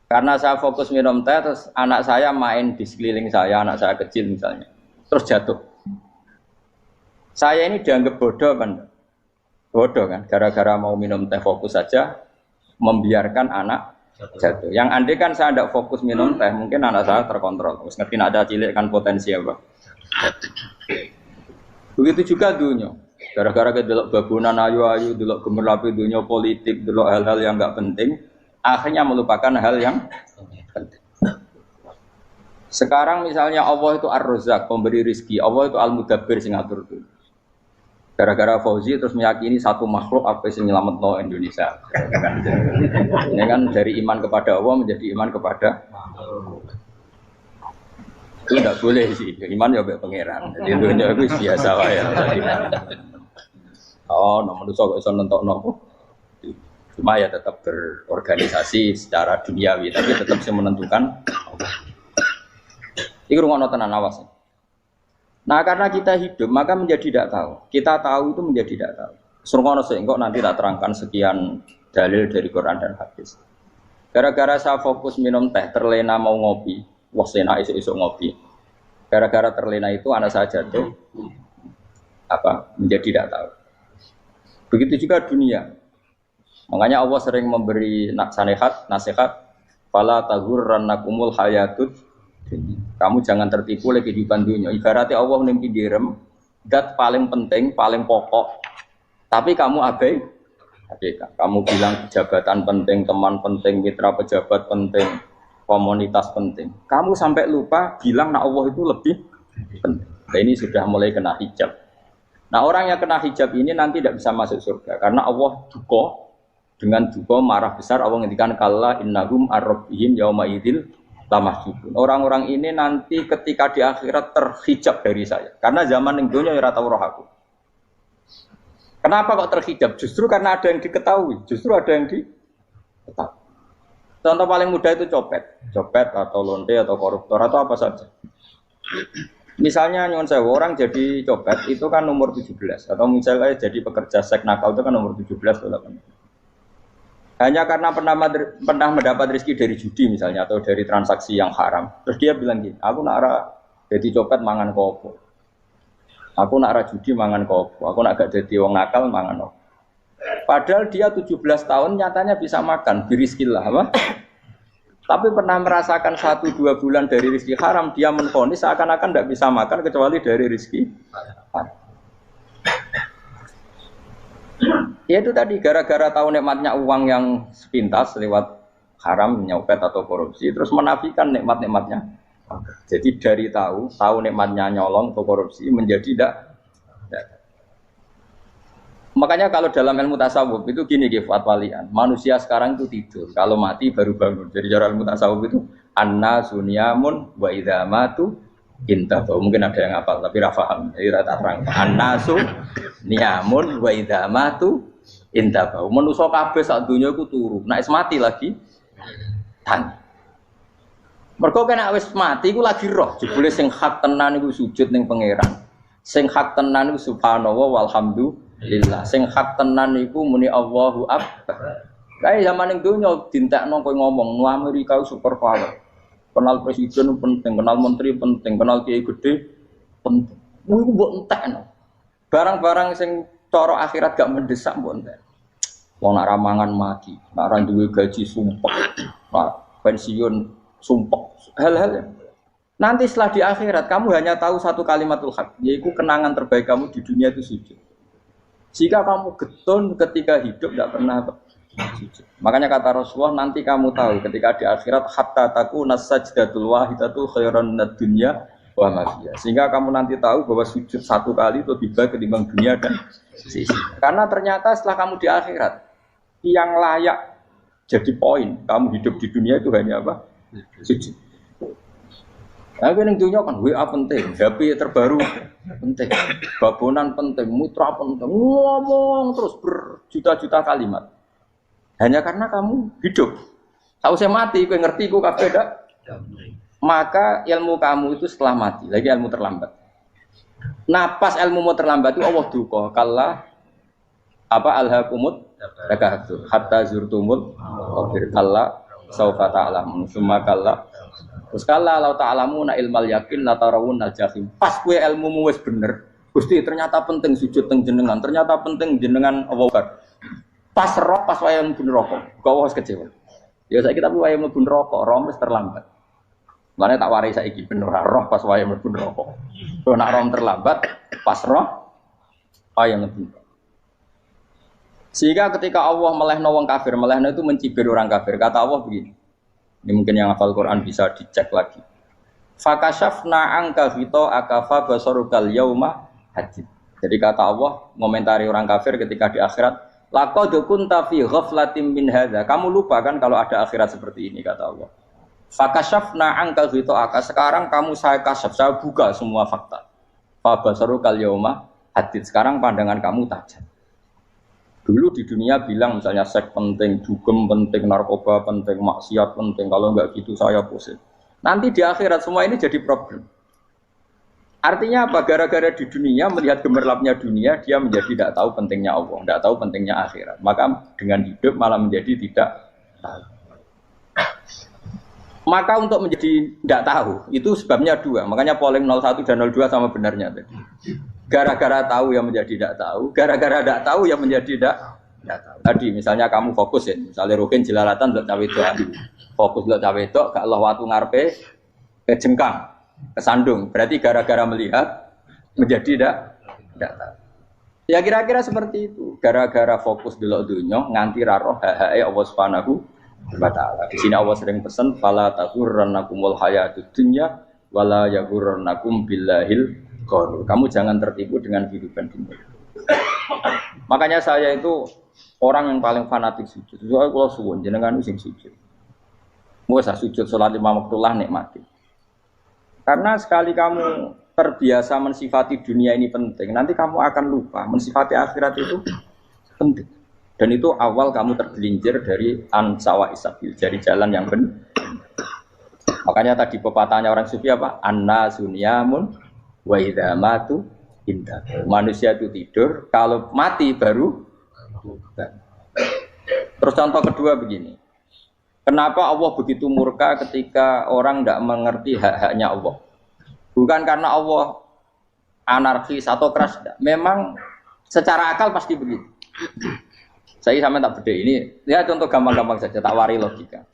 Karena saya fokus minum teh terus anak saya main di sekeliling saya, anak saya kecil misalnya. Terus jatuh. Saya ini dianggap bodoh kan? Bodoh kan? Gara-gara mau minum teh fokus saja membiarkan anak jatuh. Yang andai kan saya tidak fokus minum teh, mungkin anak saya terkontrol. Terus ngerti ada cilik kan potensi apa? Begitu juga dunia. Gara-gara kita delok babunan ayu-ayu, delok gemerlapi dunia politik, delok hal-hal yang enggak penting, akhirnya melupakan hal yang penting. Sekarang misalnya Allah itu Ar-Razzaq, pemberi rizki, Allah itu Al-Mudabbir sing ngatur dunia. Gara-gara Fauzi terus meyakini satu makhluk apa yang nyelametno Indonesia. Ini kan dari iman kepada Allah menjadi iman kepada itu tidak boleh sih. Iman ya mbek pangeran. Jadi dunia itu biasa wae. Oh, nomor itu kok iso nentokno. Cuma ya tetap berorganisasi secara duniawi, tapi tetap sih menentukan. Iki rungokno tenan awas. Nah, karena kita hidup, maka menjadi tidak tahu. Kita tahu itu menjadi tidak tahu. Surungono sehingga nanti tak terangkan sekian dalil dari Quran dan hadis. Gara-gara saya fokus minum teh, terlena mau ngopi, wah sena isuk-isuk ngopi. Gara-gara terlena itu anak saya jatuh, menjadi tidak tahu. Begitu juga dunia. Makanya Allah sering memberi nasihat, fala taghurrannakumul hayatud. Kamu jangan tertipu oleh kehidupan dunia. Ibaratnya Allah nimpi direm, dat paling penting, paling pokok. Tapi kamu abaikan. Kamu bilang jabatan penting, teman penting, mitra pejabat penting, komunitas penting. Kamu sampai lupa bilang nah Allah itu lebih penting. Nah, ini sudah mulai kena hijab. Nah, orang yang kena hijab ini nanti tidak bisa masuk surga karena Allah dengan marah besar Allah ngendikan kalla innahum ar-rabbihim yauma idzil lamahjubun. Orang-orang ini nanti ketika di akhirat terhijab dari saya. Karena zaman yang dunia ora tau roh aku. Kenapa kok terhijab? Justru karena ada yang diketahui. Justru ada yang diketahui. Contoh paling mudah itu copet atau lonte atau koruptor atau apa saja. Misalnya nyuwun sewu orang jadi copet itu kan umur 17 atau misalnya jadi pekerja seks nakal itu kan umur 17 atau 18. Hanya karena pernah mendapat rezeki dari judi misalnya atau dari transaksi yang haram. Terus dia bilang gini, aku nak jadi copet mangan kopo. Aku nak judi mangan kopo. Aku nak gak jadi wong nakal mangan kopo. Padahal dia 17 tahun nyatanya bisa makan, birizkillah apa? Tapi pernah merasakan 1-2 bulan dari rezeki haram, dia menvonis seakan-akan tidak bisa makan kecuali dari rezeki haram. Ya itu tadi gara-gara tahu nikmatnya uang yang sepintas lewat haram, nyopet atau korupsi, terus menafikan nikmat-nikmatnya. Jadi dari tahu nikmatnya nyolong atau korupsi menjadi tidak. Makanya kalau dalam ilmu tasawuf itu gini fatwalian, manusia sekarang itu tidur, kalau mati baru bangun. Jadi cara ilmu tasawuf itu annasu niyamun wa idza matu intahu. Mungkin ada yang hafal tapi ra paham. Jadi rata terang. Annasu niyamun wa idza matu intahu. Manusa kabeh sak donya iku turu. Nek wis mati lagi tangi. Mergo kena wis mati iku lagi roh. Jebule sing hak tenan iku sujud ning pangeran. Sing hak tenan iku subhanallah walhamdulillah. Sing hak tenan iku muni Allahu akbar. Kae zaman ning donya dintekno kowe ngomong, "Nu Amerika super power." Kenal presiden penting, kenal menteri penting, kenal kiai gede penting. Iku mbok entekno. Barang-barang sing cara akhirat gak mendesak mbok entek. Wong nak ramangan mati, nak ra duwe gaji sumpek, nak pensiun sumpek. Hal-hal nanti setelah di akhirat kamu hanya tahu satu kalimatul haq, yaitu kenangan terbaik kamu di dunia itu sujud. Jika kamu getun ketika hidup tidak pernah sujud. Makanya kata Rasulullah, nanti kamu tahu ketika di akhirat hatta takuna sajdatul wahidatu khairan minad dunya wa ma fiha. Sehingga kamu nanti tahu bahwa sujud satu kali itu lebih baik ketimbang dunia dan sisi. Karena ternyata setelah kamu di akhirat yang layak jadi poin kamu hidup di dunia itu hanya apa? Sujud. Tapi yang dunia kan WA penting, HP terbaru penting, babonan penting, mutra penting, ngomong terus berjuta-juta kalimat. Hanya karena kamu hidup. Tahu saya mati, gue ngerti, gue kabeh dak. Maka ilmu kamu itu setelah mati, lagi ilmu terlambat. Nah pas ilmu mau terlambat itu Allah duka, kalla apa alhaqumut takahtur hatta zurtumul qabir kalla saufa ta'lamun summa kalla. Terus kala lau ta'lamuna ilmal yakin la tarawun al-jahim. Pas kowe ilmumu wis bener, Gusti ternyata penting sujud teng jenengan, ternyata penting jenengan Allah. Pas roh pas wae mlebu neraka, kok wis kecewa. Ya saiki tapi wae mlebu neraka, roh wis terlambat. Mane tak warai saiki ben ora roh pas wae mlebu neraka. Kok nak roh terlambat, pas roh wae mlebu. Sehingga ketika Allah melehno wong kafir, melehno itu mencibir orang kafir. Kata Allah begini. Ini mungkin yang hafal Quran bisa dicek lagi. Fakashafna angka fito akafa basarukal yauma hadid. Jadi kata Allah ngomentari orang kafir ketika di akhirat, laqad kunta fi ghaflatin min hadza. Kamu lupa kan kalau ada akhirat seperti ini kata Allah. Fakashafna angka fito aka. Sekarang kamu saya kasaf, saya buka semua fakta. Fa basarukal yauma hadid. Sekarang pandangan kamu tajam. Dulu di dunia bilang misalnya seks penting, dugem penting, narkoba penting, maksiat penting. Kalau enggak gitu saya pusing. Nanti di akhirat semua ini jadi problem. Artinya apa? Gara-gara di dunia melihat gemerlapnya dunia, dia menjadi tidak tahu pentingnya Allah, tidak tahu pentingnya akhirat. Maka dengan hidup malah menjadi tidak tahu. Maka untuk menjadi tidak tahu itu sebabnya dua. Makanya polling 01 dan 02 sama benarnya tadi. Gara-gara tahu yang menjadi tidak tahu, gara-gara tidak tahu yang menjadi tidak tahu. Tadi misalnya kamu fokus ya, misalnya Rukin jelalatan untuk cawe itu, fokus untuk cawe itu, gak Allah waktu ngarepe kejengkang, kesandung. Berarti gara-gara melihat menjadi tidak tahu. Ya kira-kira seperti itu. Gara-gara fokus delok dunya nganti ra roh hae Allah Subhanahu wa taala. Di sini Allah sering pesan fala taghurrannakumul hayatud dunya wala yaghurrannakum billahil ghurur. Kamu jangan tertipu dengan kehidupan dunia. Makanya saya itu orang yang paling fanatik sujud. Soalnya kalau suwun jenengan sing sujud. Mau sujud salat 5 waktu lah nikmati. Karena sekali kamu terbiasa mensifati dunia ini penting, nanti kamu akan lupa mensifati akhirat itu penting. Dan itu awal kamu tergelincir dari ansawa isabil, dari jalan yang benar. Makanya tadi pepatahnya orang sufi apa? Annasu niyamun wa idza matu indah. Manusia itu tidur, kalau mati baru. Terus contoh kedua begini. Kenapa Allah begitu murka ketika orang tidak mengerti hak-haknya Allah? Bukan karena Allah anarkis atau keras, tidak. Memang secara akal pasti begitu. Saya sama tak beda ini. Ya contoh gampang-gampang saja, tak wari logika.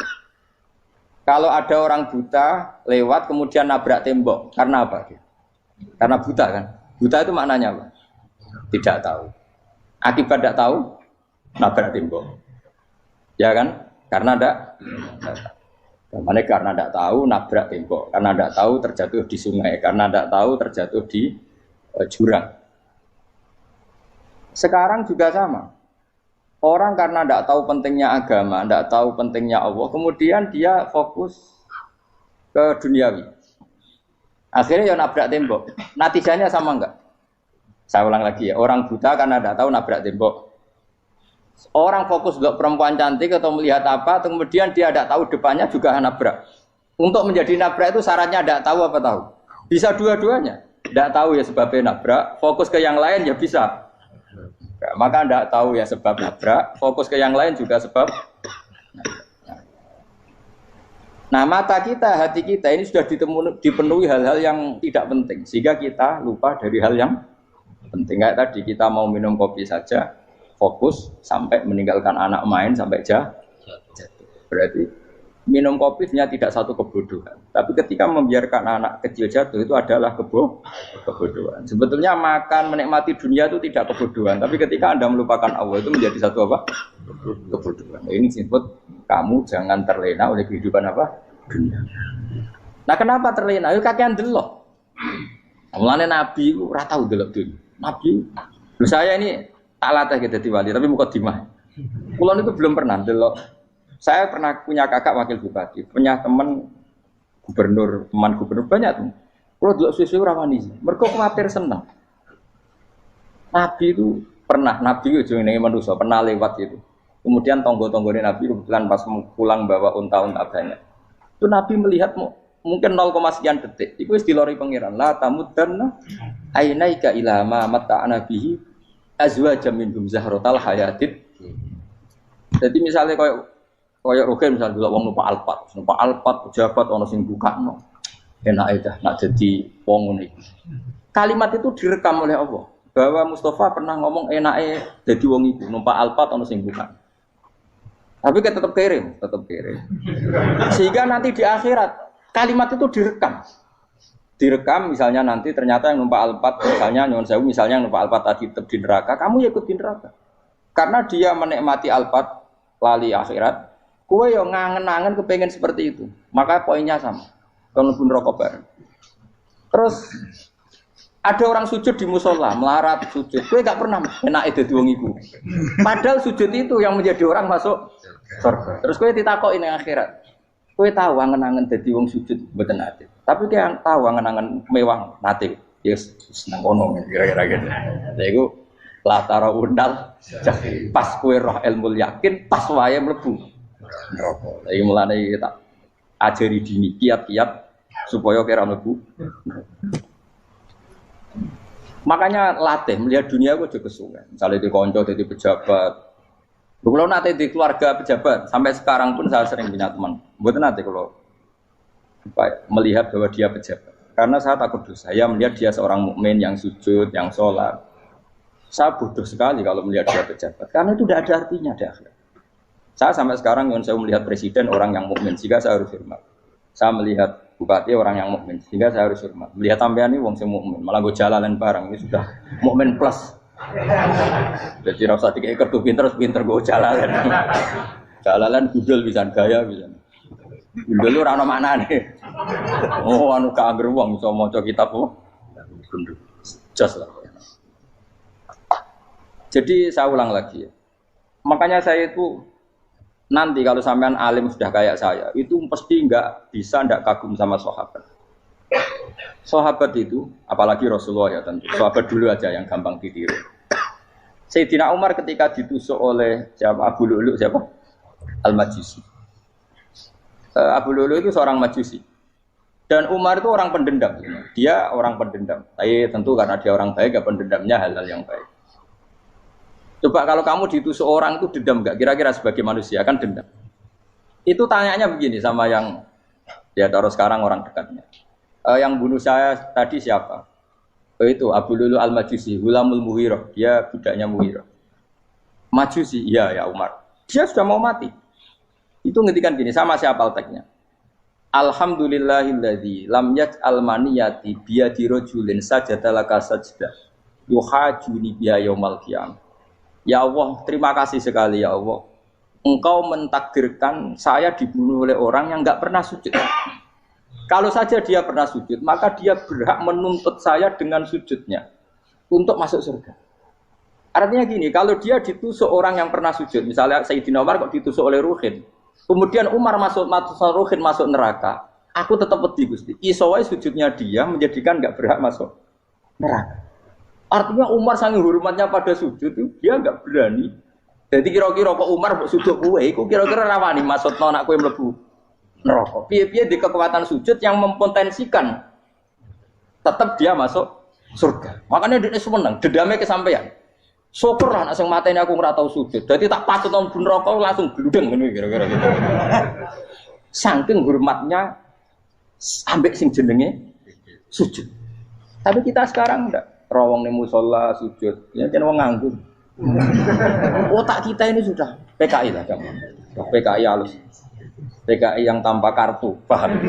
Kalau ada orang buta lewat kemudian nabrak tembok, karena apa? Karena buta kan? Buta itu maknanya apa? Tidak tahu. Akibat tidak tahu, nabrak tembok. Ya kan? Karena tidak karena tidak tahu nabrak tembok, karena tidak tahu terjatuh di sungai, karena tidak tahu terjatuh di jurang. Sekarang juga sama. Orang karena tidak tahu pentingnya agama, tidak tahu pentingnya Allah, kemudian dia fokus ke duniawi. Akhirnya ya nabrak tembok. Natijanya sama enggak? Saya ulang lagi ya. Orang buta karena tidak tahu nabrak tembok. Orang fokus untuk perempuan cantik atau melihat apa, kemudian dia tidak tahu depannya juga nabrak. Untuk menjadi nabrak itu syaratnya tidak tahu apa tahu. Bisa dua-duanya. Tidak tahu ya sebabnya nabrak, fokus ke yang lain ya bisa. Nah, maka tidak tahu ya sebab nabrak, fokus ke yang lain juga sebab. Nah, mata kita, hati kita ini sudah dipenuhi hal-hal yang tidak penting, sehingga kita lupa dari hal yang penting. Kayak tadi kita mau minum kopi saja, fokus sampai meninggalkan anak main sampai jatuh. Berarti minum kopi sebenarnya tidak satu kebodohan, tapi ketika membiarkan anak kecil jatuh itu adalah kebodohan. Sebetulnya makan menikmati dunia itu tidak kebodohan, tapi ketika Anda melupakan Allah itu menjadi satu apa? Kebodohan. Nah, ini disebut kamu jangan terlena oleh kehidupan apa? Dunia. Nah, kenapa terlena? Yuk kakean delok. Mulane Nabi itu ora tau delok dunia. Nabi, saya ini tak latih gitu di wali, tapi mukadimah. Kulo itu belum pernah delok. Saya pernah punya kakak wakil bupati, punya teman gubernur banyak tuh. Kalau dulu susu rawani, mereka khawatir senang. Nabi itu pernah, Nabi itu jenenge manusia pernah lewat itu. Kemudian tonggo-tonggone Nabi kebetulan pas pulang bawa unta-unta banyak. Itu Nabi melihat mungkin 0, sekian detik. Itu dilori pangeran. La tamuddanna ainaika ila ma mata'ana bihi azwajam minhum zahratal hayatid. Jadi misalnya kayak Rogen misalnya dulu wong numpak Alphard pejabat ono sing bukakno. Enak aja nak jadi wong ngene iki. Kalimat itu direkam oleh Allah bahwa Mustafa pernah ngomong enake dadi wong iku numpak Alphard ono sing buka. Tapi kan tetap kirim. Sehingga nanti di akhirat kalimat itu direkam misalnya nanti ternyata yang numpak Alphard misalnya nyuwun sewu misalnya yang numpak Alphard tadi tetap di neraka, kamu ya ikut di neraka. Karena dia menikmati Alphard lali akhirat. Kue yang ngangen-ngangen kepengen seperti itu, maka poinnya sama. Kalau pun rokok bareng. Terus ada orang sujud di musola, melarat sujud. Kue gak pernah enak itu wong iku. Padahal sujud itu yang menjadi orang masuk surga. Terus kue ditakoki ning akhirat. Kue tahu angen-angen dadi wong sujud mboten nate. Tapi kue tahu angen-angen mewah nate. Yes, seneng kono kira-kira gitu. Lha iku latara undal pas kue roh ilmu yakin pas wae mlebu neraka. Iki mulane tak ajari dini kiat-kiat supaya kira mlebu. Makanya latih melihat dunia kok juga kesuwen. Misalnya di konco jadi pejabat. Kalau nanti di keluarga pejabat sampai sekarang pun saya sering punya teman. Mboten nanti kalau melihat bahwa dia pejabat. Karena saya takut dosa. Saya melihat dia seorang mukmin yang sujud, yang sholat. Saya bodoh sekali kalau melihat dia pejabat. Karena itu tidak ada artinya di akhirat. Saya sampai sekarang yang saya melihat presiden orang yang mukmin, sehingga saya harus hormat. Saya melihat bupati orang yang mukmin, sehingga saya harus hormat. Melihat sampean ini wong sing mukmin, malah gue jalalan barang ini sudah mukmin plus. Jadi rasa dikei kertu pinter gue jalalan. Jalalan gudul bisa gaya bisa. Gudul lu ora ono maknane. Oh anu kaangger wong iso maca kitab kok. Gundul. Jos lah. Jadi saya ulang lagi ya. Makanya saya itu nanti kalau sampean alim sudah kayak saya, itu pasti nggak kagum sama sahabat. Sahabat itu, apalagi Rasulullah ya tentu. Sahabat dulu aja yang gampang ditiru. Sayyidina Umar ketika ditusuk oleh siapa? Abu Lu'lu siapa? Al-Majusi. Abu Lu'lu itu seorang Majusi. Dan Umar itu orang pendendam. Dia orang pendendam. Tapi tentu karena dia orang baik, ya pendendamnya hal-hal yang baik. Coba kalau kamu ditusuk orang itu dendam enggak? Kira-kira sebagai manusia kan dendam. Itu tanyanya begini sama yang ya taruh sekarang orang dekatnya. Yang bunuh saya tadi siapa? Itu Abu Lulu Al-Majusi, Hulamul Muhirah. Dia budaknya Muhirah. Majusi, iya ya Umar. Dia sudah mau mati. Itu ngetikan gini, sama siapa alteknya? Alhamdulillahilladzi lam yaj'al maniyati biyadi rajulin sajadalaka sajdah yuhajuni biya yaumal qiyamah. Ya Allah, terima kasih sekali ya Allah. Engkau mentakdirkan saya dibunuh oleh orang yang enggak pernah sujud. Kalau saja dia pernah sujud, maka dia berhak menuntut saya dengan sujudnya untuk masuk surga. Artinya gini, kalau dia ditusuk orang yang pernah sujud, misalnya Sayyidina Umar kok ditusuk oleh Ruhin, kemudian Umar Ruhin masuk neraka, aku tetap pedih Gusti. Isowai sujudnya dia menjadikan enggak berhak masuk neraka. Artinya Umar sangat hormatnya pada sujud itu dia enggak berani. Jadi kira-kira kok Umar sujud kowe iku kira-kira rawani maksudno anak kowe mlebu neraka. Piye-piye di kekuatan sujud yang mempotensikan tetap dia masuk surga. Makanya dia seneng, dendamnya kesampaian. Syukurlah nek sing mateni aku ora tau sujud. Dadi tak patut nang neraka langsung gludeng ngene kira-kira gitu. Saking hormatnya ambek sing jenenge sujud. Tapi kita sekarang enggak. Rawong ning musala sujud, ya jan wong nganggur. Otak kita ini sudah PKI lah kamu. PKI halus. PKI yang tanpa kartu, paham?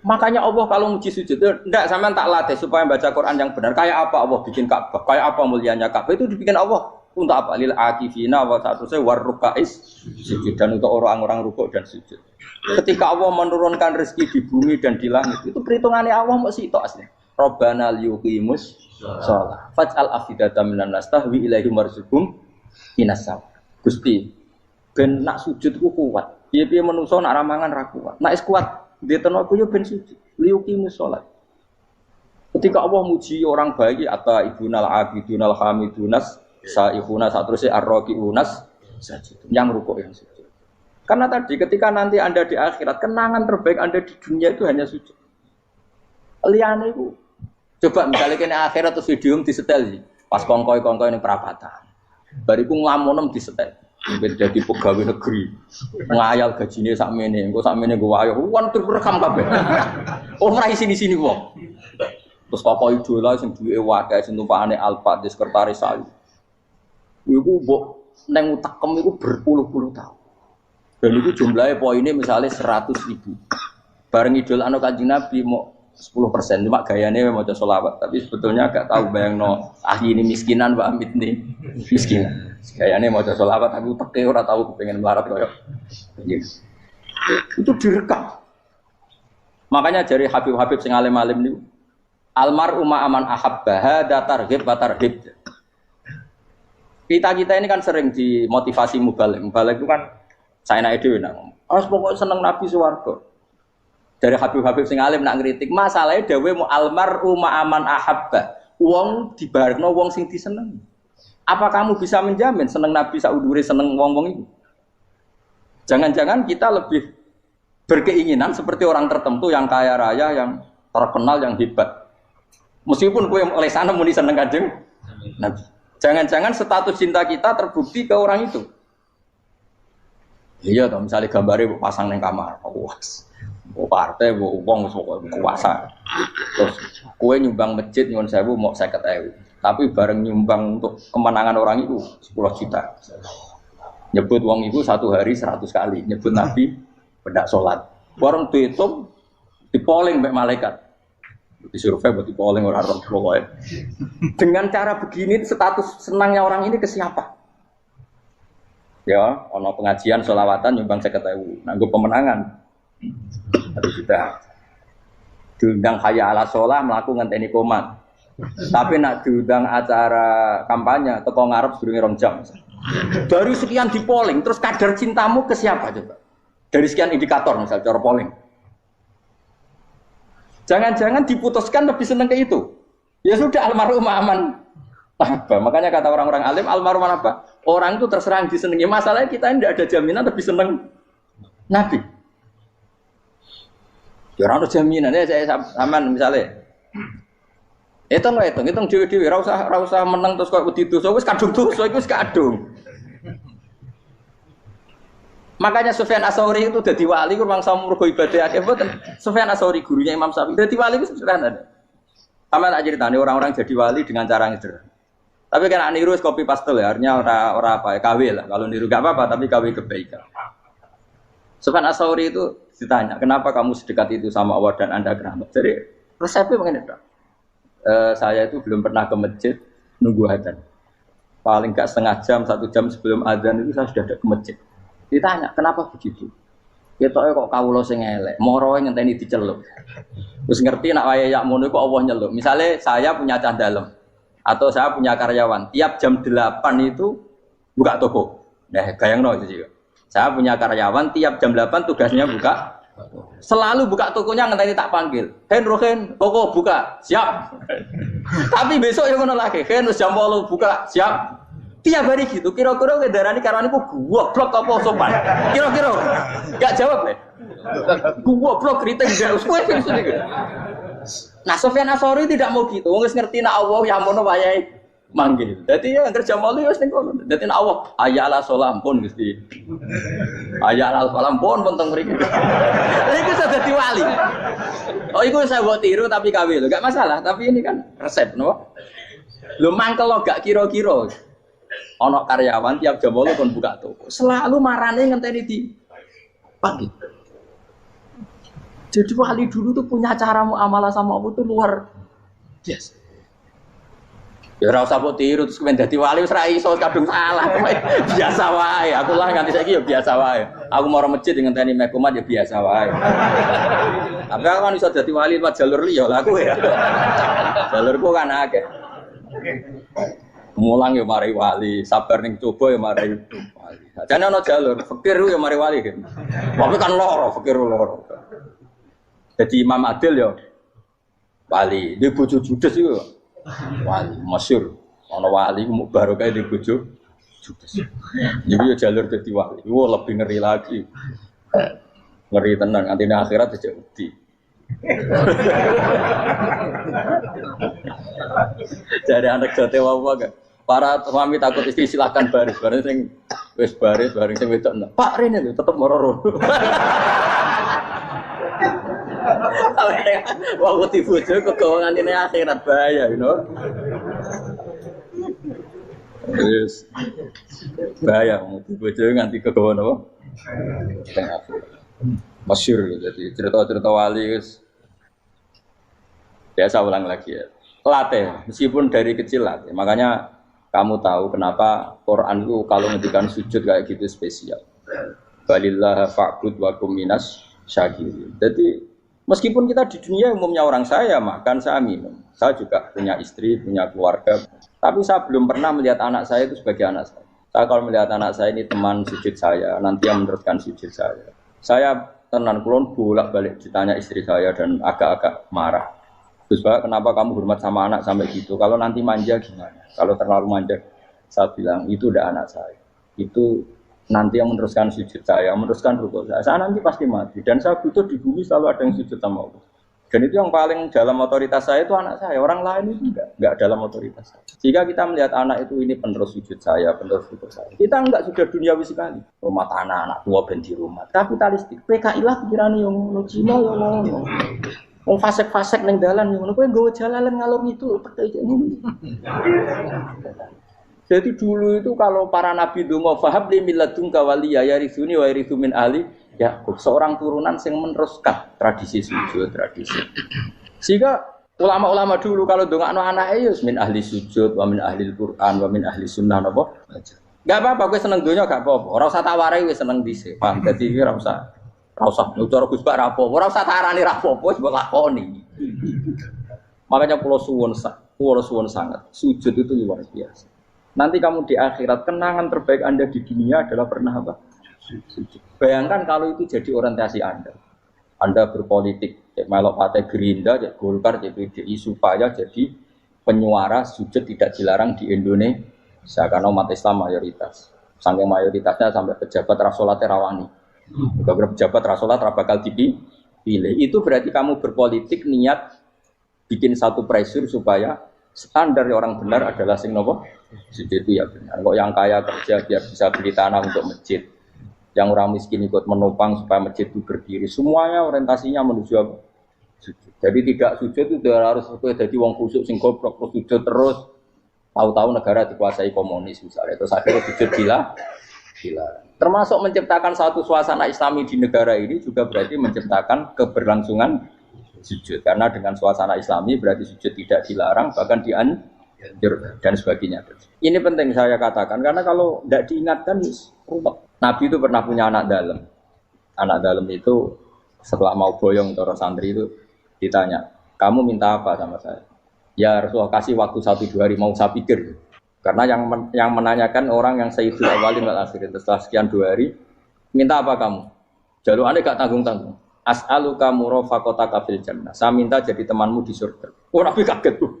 Makanya Allah kalau muji sujud, enggak sampean tak latih supaya baca Quran yang benar. Kayak apa Allah bikin Ka'bah? Kayak apa mulianya Ka'bah? Itu dibikin Allah untuk apa? Lil akifina wa satusai warrukais sujud, dan untuk orang-orang rukuk dan sujud. Ketika Allah menurunkan rezeki di bumi dan di langit, itu perhitungannya Allah mau sitok asli. Rabbana liyuqimus shalah faj'al afidatan minan nas tahwi ilaihim warzuqhum minas sama. Gusti, ben nak sujud ku kuat. Piye-piye menungso nak ramangan ra kuat. Nak is kuat dia tenaga yo ben sujud, liyuqimus shalah. Ketika Allah muji orang baik atau ibunal abidunal hamidunas saihuna satruse arraqiunas sajid. Yang rukuk yang sujud. Karena tadi ketika nanti Anda di akhirat, kenangan terbaik Anda di dunia itu hanya sujud. Liyane iku coba misalnya kene akhirat terus video disetel iki. Pas kongkoi-kongkoi ning perapatan. Bariku nglamunem disetel. Jadi pegawai negeri, ngayal gajinya sakmene, engko sakmene gue ayo, wan direkam kabeh. Oh ora sini wong. Terus tokoh idola sing duwe wae sing tumpakane Alfa di sekretaris saya. Iku mbok neng utekem iku berpuluh-puluh tahun. Dan itu jumlahnya poinnya misalnya 100.000. Bareng idola anu Kanjeng Nabi mau 10%, cuma gayanya mau coba sholawat, tapi sebetulnya agak tahu bayang ahli ini miskinan, Mbak Amit nih miskinan. Gayanya mau coba sholawat, tapi uteknya orang tahu pengen melarat koyok. Yes. Itu direkam. Makanya dari Habib-Habib sing alim-alim nih, almar umma aman ahabbaha datarhib batarhib. Kita ini kan sering dimotivasi mubalik. Mubalik itu kan saya naik dewi nang. Harus pokoknya seneng Nabi swarga. Dari Habib-Habib sing alim nak ngritik, masalahnya dawe mu almaru ma'aman ahabba. Wong dibarno wong sing diseneng. Apa kamu bisa menjamin seneng Nabi saudure seneng wong-wong itu? Jangan-jangan kita lebih berkeinginan seperti orang tertentu yang kaya raya, yang terkenal, yang hebat. Meskipun kowe oleh sana muni seneng Kanjeng Nabi. Jangan-jangan status cinta kita terbukti ke orang itu. Iya toh, misalnya gambarnya pasang neng kamar. Puas. Partai, uang, kuasa. Terus, kue nyumbang masjid nyuwun sewu mau 50.000. Tapi bareng nyumbang untuk kemenangan orang itu 10 juta. Nyebut uang itu satu hari 100 kali. Nyebut Nabi bedak sholat. Warung dihitung, dipoling mbak malaikat. Disurvei buat dipoling orang-orang pokoknya. Dengan cara begini status senangnya orang ini ke siapa? Ya, ono pengajian sholawatan nyumbang 50.000. Nanggo pemenangan. Harus sudah diundang kaya ala sholah melakukan ngenteni komat. Tapi nak diundang acara kampanye teko ngarep sedurunge 2 jam. Baru sekian di polling, terus kadar cintamu ke siapa coba? Dari sekian indikator misal cara polling. Jangan-jangan diputuskan lebih seneng ke itu. Ya sudah almarhum aman. Apa? Makanya kata orang-orang alim almarhum apa? Orang itu terserah disenengi. Masalahnya kita tidak ada jaminan lebih seneng Nabi. Ya orang jaminan ya saya aman misalnya. Hitung dewi-dewi, ra usah menang terus kok wedi dosa wis kadung dosa iku wis kadung. Makanya Sufyan Ats-Tsauri itu dadi wali ku mangsa murgo ibadah akeh mboten. Sufyan Ats-Tsauri gurunya Imam Syafi'i dadi wali ku sederhana. Sama tak ceritane orang-orang jadi wali dengan cara yang sederhana. Tapi kan niru copy paste ya, artinya ora apa ya KW lah. Kalau niru gak apa-apa tapi KW kebaikan. Sufyan Ats-Tsauri itu ditanya, kenapa kamu sedekat itu sama Allah dan Anda keramat? Jadi resepnya begini, saya itu belum pernah ke masjid nunggu adzan. Paling enggak setengah jam, 1 jam sebelum adzan itu saya sudah ada ke masjid. Ditanya, kenapa begitu? Ketoke kok kawula sing elek, moroe ngenteni diceluk. Terus ngerti nak wayahe yak ngono kok Allah nyeluk. Misalnya saya punya cah dalem atau saya punya karyawan, tiap jam 8 itu buka toko. Nah, bayangno itu sih. Saya punya karyawan tiap jam 8 tugasnya buka. Selalu buka tokonya ngenteni tak panggil. Rohen, toko buka. Siap. Tapi besok yang ngono lagi. Jam 8 buka. Siap. Tiap hari gitu. Kira-kira kendaraan karyawan itu goblok apa sopan? Kira-kira. Enggak jawab deh. Goblok kritik enggak usah gitu. Nah, Sufyan Ats-Tsauri tidak mau gitu. Wong wis ngerti nak Allah ya mono wayahe
manggil. Jadi ya kerja malu ya ning kono. Dadi Allah ayala salam pun Gusti. Ayala salam pun teng mriki. Iku sudah dadi wali. Oh iku saya buat tiru tapi KW lho, gak masalah. Tapi ini kan resep no. Lho mangkel lo gak kira-kira. Ana karyawan tiap jam 8 kon buka toko. Selalu marane ngenteni di pagi. Jadi wali dulu tuh punya cara muamalah sama Allah tuh luar biasa. Ya ora usah mbok tiru terus kemen dadi wali wis ra iso kadung salah. Biasa wae. Aku lah nganti saiki ya biasa wae. Aku mau masjid ngenteni mek kumat ya biasa wae. Tapi aku kan iso dadi wali lewat jalur liya lah aku ya. Jalurku kan akeh. Mulang ya mari wali, sabar ning coba ya mari wali. Jane ana jalur fikir ya mari wali kan. Tapi kan loro, fikir loro. Jadi Imam Adil ya wali, dia bojo judes iku wali masyhur. Ana wali ku baru kae di bojo judes. Jadi ya jalur dadi wali. Wah lebih ngeri lagi. Ngeri tenan nganti akhirat aja wedi. Jadi anak jote apa gak? Para suami takut istri silakan baris, bareng sing wis baris, bareng sing wedok. Pak Rene lho tetep moro. Waktu dibojo kegawangan ini akhirat bahaya, you know. Terus bahaya, dibojo nganti kegawan apa? Masyhur jadi cerita-cerita wali guys. Biasa ulang lagi ya. Latih, meskipun dari kecil latih. Makanya kamu tahu kenapa Quran itu kalau ngendikan sujud kayak gitu spesial. Balillah fa'bud wa kum minas syakirin. Jadi meskipun kita di dunia umumnya orang saya makan, saya minum. Saya juga punya istri, punya keluarga. Tapi saya belum pernah melihat anak saya itu sebagai anak saya. Saya kalau melihat anak saya ini teman sujud saya, nanti yang meneruskan sujud saya. Saya tenan kulon bolak-balik ditanya istri saya dan agak-agak marah. Terus Pak, kenapa kamu hormat sama anak sampai gitu? Kalau nanti manja gimana? Kalau terlalu manja, saya bilang itu udah anak saya. Itu nanti yang meneruskan sujud saya, meneruskan rukuk saya. Saya nanti pasti mati. Dan saya butuh di bumi selalu ada yang sujud sama Allah. Dan itu yang paling dalam otoritas saya itu anak saya. Orang lain itu enggak dalam otoritas saya. Jika kita melihat anak itu ini penerus sujud saya, penerus rukuk saya. Kita enggak sudah duniawi sekali. Rumah tanah, anak tua ben di rumah. Kapitalistik. PKI lah pikirannya yang Cina yang wong fasek-fasek ning dalan ngono kowe nggawa jalalan ngalor itu percaya ngono. Jadi dulu itu kalau para nabi donga fahab li milladunka waliya yarithuni wa yarithu min ahli Yakub, seorang turunan yang meneruskan tradisi sujud, tradisi. Sehingga ulama-ulama dulu kalau dongakno anake ya min ahli sujud wa min ahli Al-Qur'an wa min ahli sunnah napa. Enggak apa-apa kowe seneng donya gak apa-apa. Ora usah tak warai wis seneng dhisik. Paham dadi iki ora usah cara Gus Bak rapo, ora usah tarani rapo, wis mbok lakoni. Makanya pulau suwun sangat. Sujud itu luar biasa. Nanti kamu di akhirat kenangan terbaik Anda di dunia adalah pernah apa? Sujud. Bayangkan kalau itu jadi orientasi Anda. Anda berpolitik, melok partai Gerindra, Golkar, PDI supaya jadi penyuara sujud tidak dilarang di Indonesia karena umat Islam mayoritas. Saking mayoritasnya sampai pejabat rasolat rawani. Beberapa pejabat rasolat bakal dipilih. Itu berarti kamu berpolitik niat bikin satu pressure supaya standar orang benar adalah sing nopo sujud itu ya benar. Kok yang kaya kerja biar bisa beli tanah untuk masjid, yang orang miskin ikut menopang supaya masjid itu berdiri. Semuanya orientasinya menuju apa? Sujud. Jadi tidak sujud itu harus jadi wong kusuk sing goblok terus sujud terus. Tahu-tahu negara dikuasai komunis misalnya. Terus akhirnya sujud gila. Termasuk menciptakan satu suasana Islami di negara ini juga berarti menciptakan keberlangsungan sujud. Karena dengan suasana Islami berarti sujud tidak dilarang, bahkan dianjurkan dan sebagainya. Ini penting saya katakan karena kalau tidak diingatkan, ruwet. Nabi itu pernah punya anak dalam. Anak dalam itu setelah mau boyong toro santri itu ditanya, kamu minta apa sama saya? Ya Rasulullah kasih waktu 1-2 hari mau saya pikir. Karena yang menanyakan orang yang Sayyidul Awwalin wal Akhirin setelah sekian 2 hari, minta apa kamu? Jaluannya gak tanggung-tanggung. As'aluka murafaqataka fil jannah. Saya minta jadi temanmu di surga. Oh Nabi kaget tuh.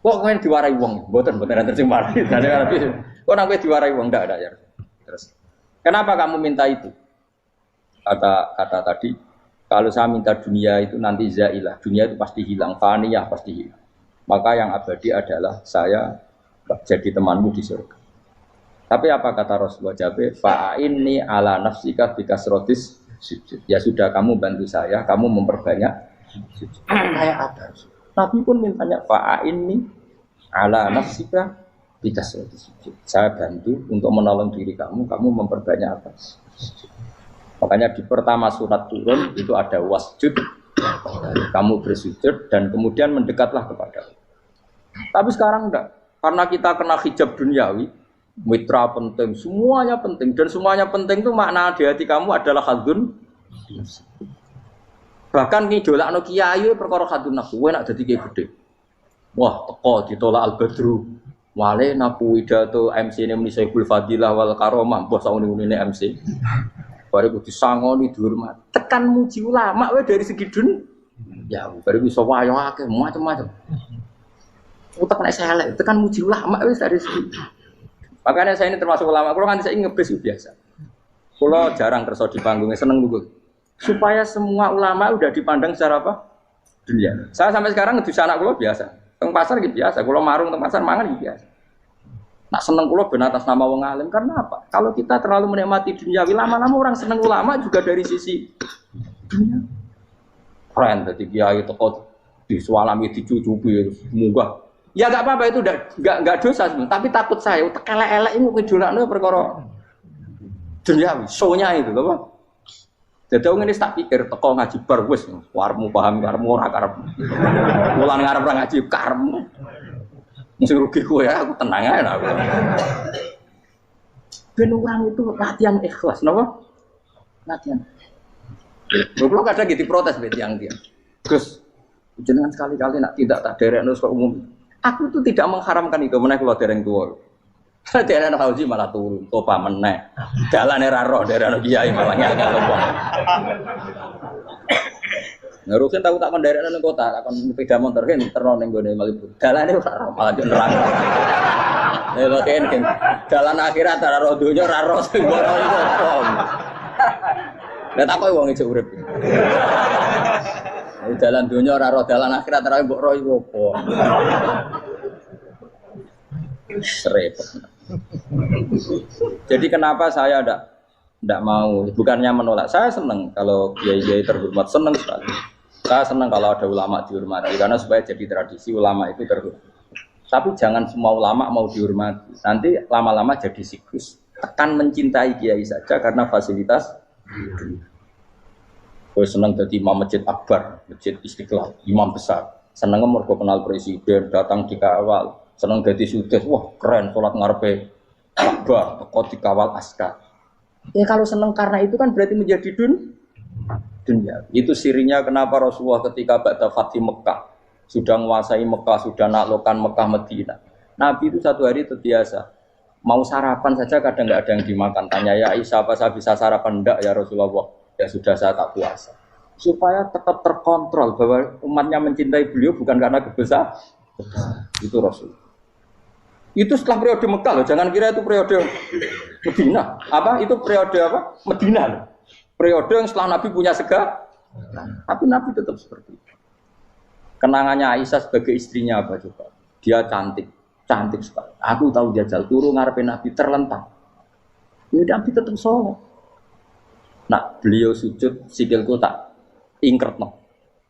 Kok kalian diwarai wong? Mboten terjemah marahi. Kok Nabi diwarai wong ndak ada ya. Terus kenapa kamu minta itu? Kata tadi, kalau saya minta dunia itu nanti zailah. Dunia itu pasti hilang, faniyah pasti hilang.
maka yang abadi adalah saya jadi temanmu di surga. Tapi apa kata Rasulullah Jabe? Fa'inni ala nafsika bikasrotis sujud. Ya sudah, kamu bantu saya, kamu memperbanyak sujud. Kayak apa? Nabi pun mintanya fa'inni ala nafsika bikasrotis sujud. Saya bantu untuk menolong diri kamu, kamu memperbanyak apa? Sujud. Makanya di pertama surat turun itu ada wasjud, kamu bersujud dan kemudian mendekatlah kepada Allah. Tapi sekarang enggak, karena kita kena hijab duniawi, mitra penting, semuanya penting, dan semuanya penting itu makna di hati kamu adalah khadun. Bahkan ngidolakno kiai perkara khadun nafsu, kowe nak dadi kiai gede. Wah, teko ditolak al-badru. Wale napu pidato MC ne muni Saiful Fadilah wal Karomah, mbah sauni-unine MC. Baru disangoni dihormat. Tekan muji ulama wae dari segi ya baru bisa wayo akeh macam-macam. Utak nek elek tekan muji ulama wis dari segi. Makanya saya ini termasuk ulama. Kalau kan saya ngebes biasa. Kalau jarang kerso di panggungnya seneng dulu. Supaya semua ulama udah dipandang secara apa? Dunia. Saya sampai sekarang ngedus anak kulo biasa. Teng pasar gitu biasa. Kalau marung teng pasar mangan gitu biasa. Nak seneng kulo ben atas nama wong alim karena apa? Kalau kita terlalu menikmati dunia, lama-lama orang seneng ulama juga dari sisi dunia. Keren tadi kiai teko disualami dicucupi munggah. Ya enggak apa-apa itu enggak dosa sebenarnya, tapi takut saya elek-elek ini ngejolakno perkara dunia, show-nya itu lho. Jadi wong ini tak pikir teko ngaji bar wis warmu paham karmu ora karep. Mulan ngarep ora ngaji karmu. Mesti rugi kowe ya, aku tenang ae lah. Ben orang itu latihan ikhlas, napa? Latihan. Kalau kadang gitu protes be tiang-tiang. Gus, jenengan sekali-kali nak tidak tak derekno kok umum. Aku itu tidak mengharamkan itu meneh kula dereng tuwa. Dereng haji malah turun, topa meneh. Dalane ra roh dereng kiai malah ngel-ngel wong. Ngerusin tahu tak kon derekno ning kota, tak kon sepeda motor kan terno ning gone Malibu. Dalane ora roh malah nerang. Lha kene dalan akhirat ora roh donya ora roh sing ora iku apa. Lah tak kowe wong ijo urip. Dalan donya ora roh dalan akhirat ora mbok roh iku apa. Repot. Jadi kenapa saya tidak mau, bukannya menolak, saya senang kalau kiai-kiai terhormat, senang sekali. Saya senang kalau ada ulama dihormati, karena supaya jadi tradisi ulama itu terhormat. Tapi jangan semua ulama mau dihormati, nanti lama-lama jadi siklus. Akan mencintai kiai saja karena fasilitas. Gue senang jadi imam masjid akbar, masjid Istiqlal, imam besar. Senang mergo kenal presiden, datang dikawal. Senang jadi sudes, wah keren, sholat ngarepe akbar, teko dikawal askar. Ya kalau senang karena itu kan berarti menjadi dunia. Itu sirinya kenapa Rasulullah ketika ba'da Fathi Mekah sudah menguasai Mekah, sudah naklukkan Mekah Madinah. Nabi itu satu hari terbiasa mau sarapan saja kadang nggak ada yang dimakan. Tanya ya Aisyah, apa saya bisa sarapan? Enggak ya Rasulullah. Ya sudah saya tak puasa. Supaya tetap terkontrol bahwa umatnya mencintai beliau bukan karena kebesaran. Itu Rasul. Itu setelah periode Mekah loh, jangan kira itu periode Medina. Apa? Itu periode apa? Medina loh. Periode yang setelah Nabi punya segala. Tapi Nabi tetap seperti itu. Kenangannya Aisyah sebagai istrinya apa coba? Dia cantik, cantik sekali. Aku tahu jajal turu ngarepe Nabi terlentang. Ya Nabi tetap sholat. Nah, beliau sujud sikilku tak ingkretno.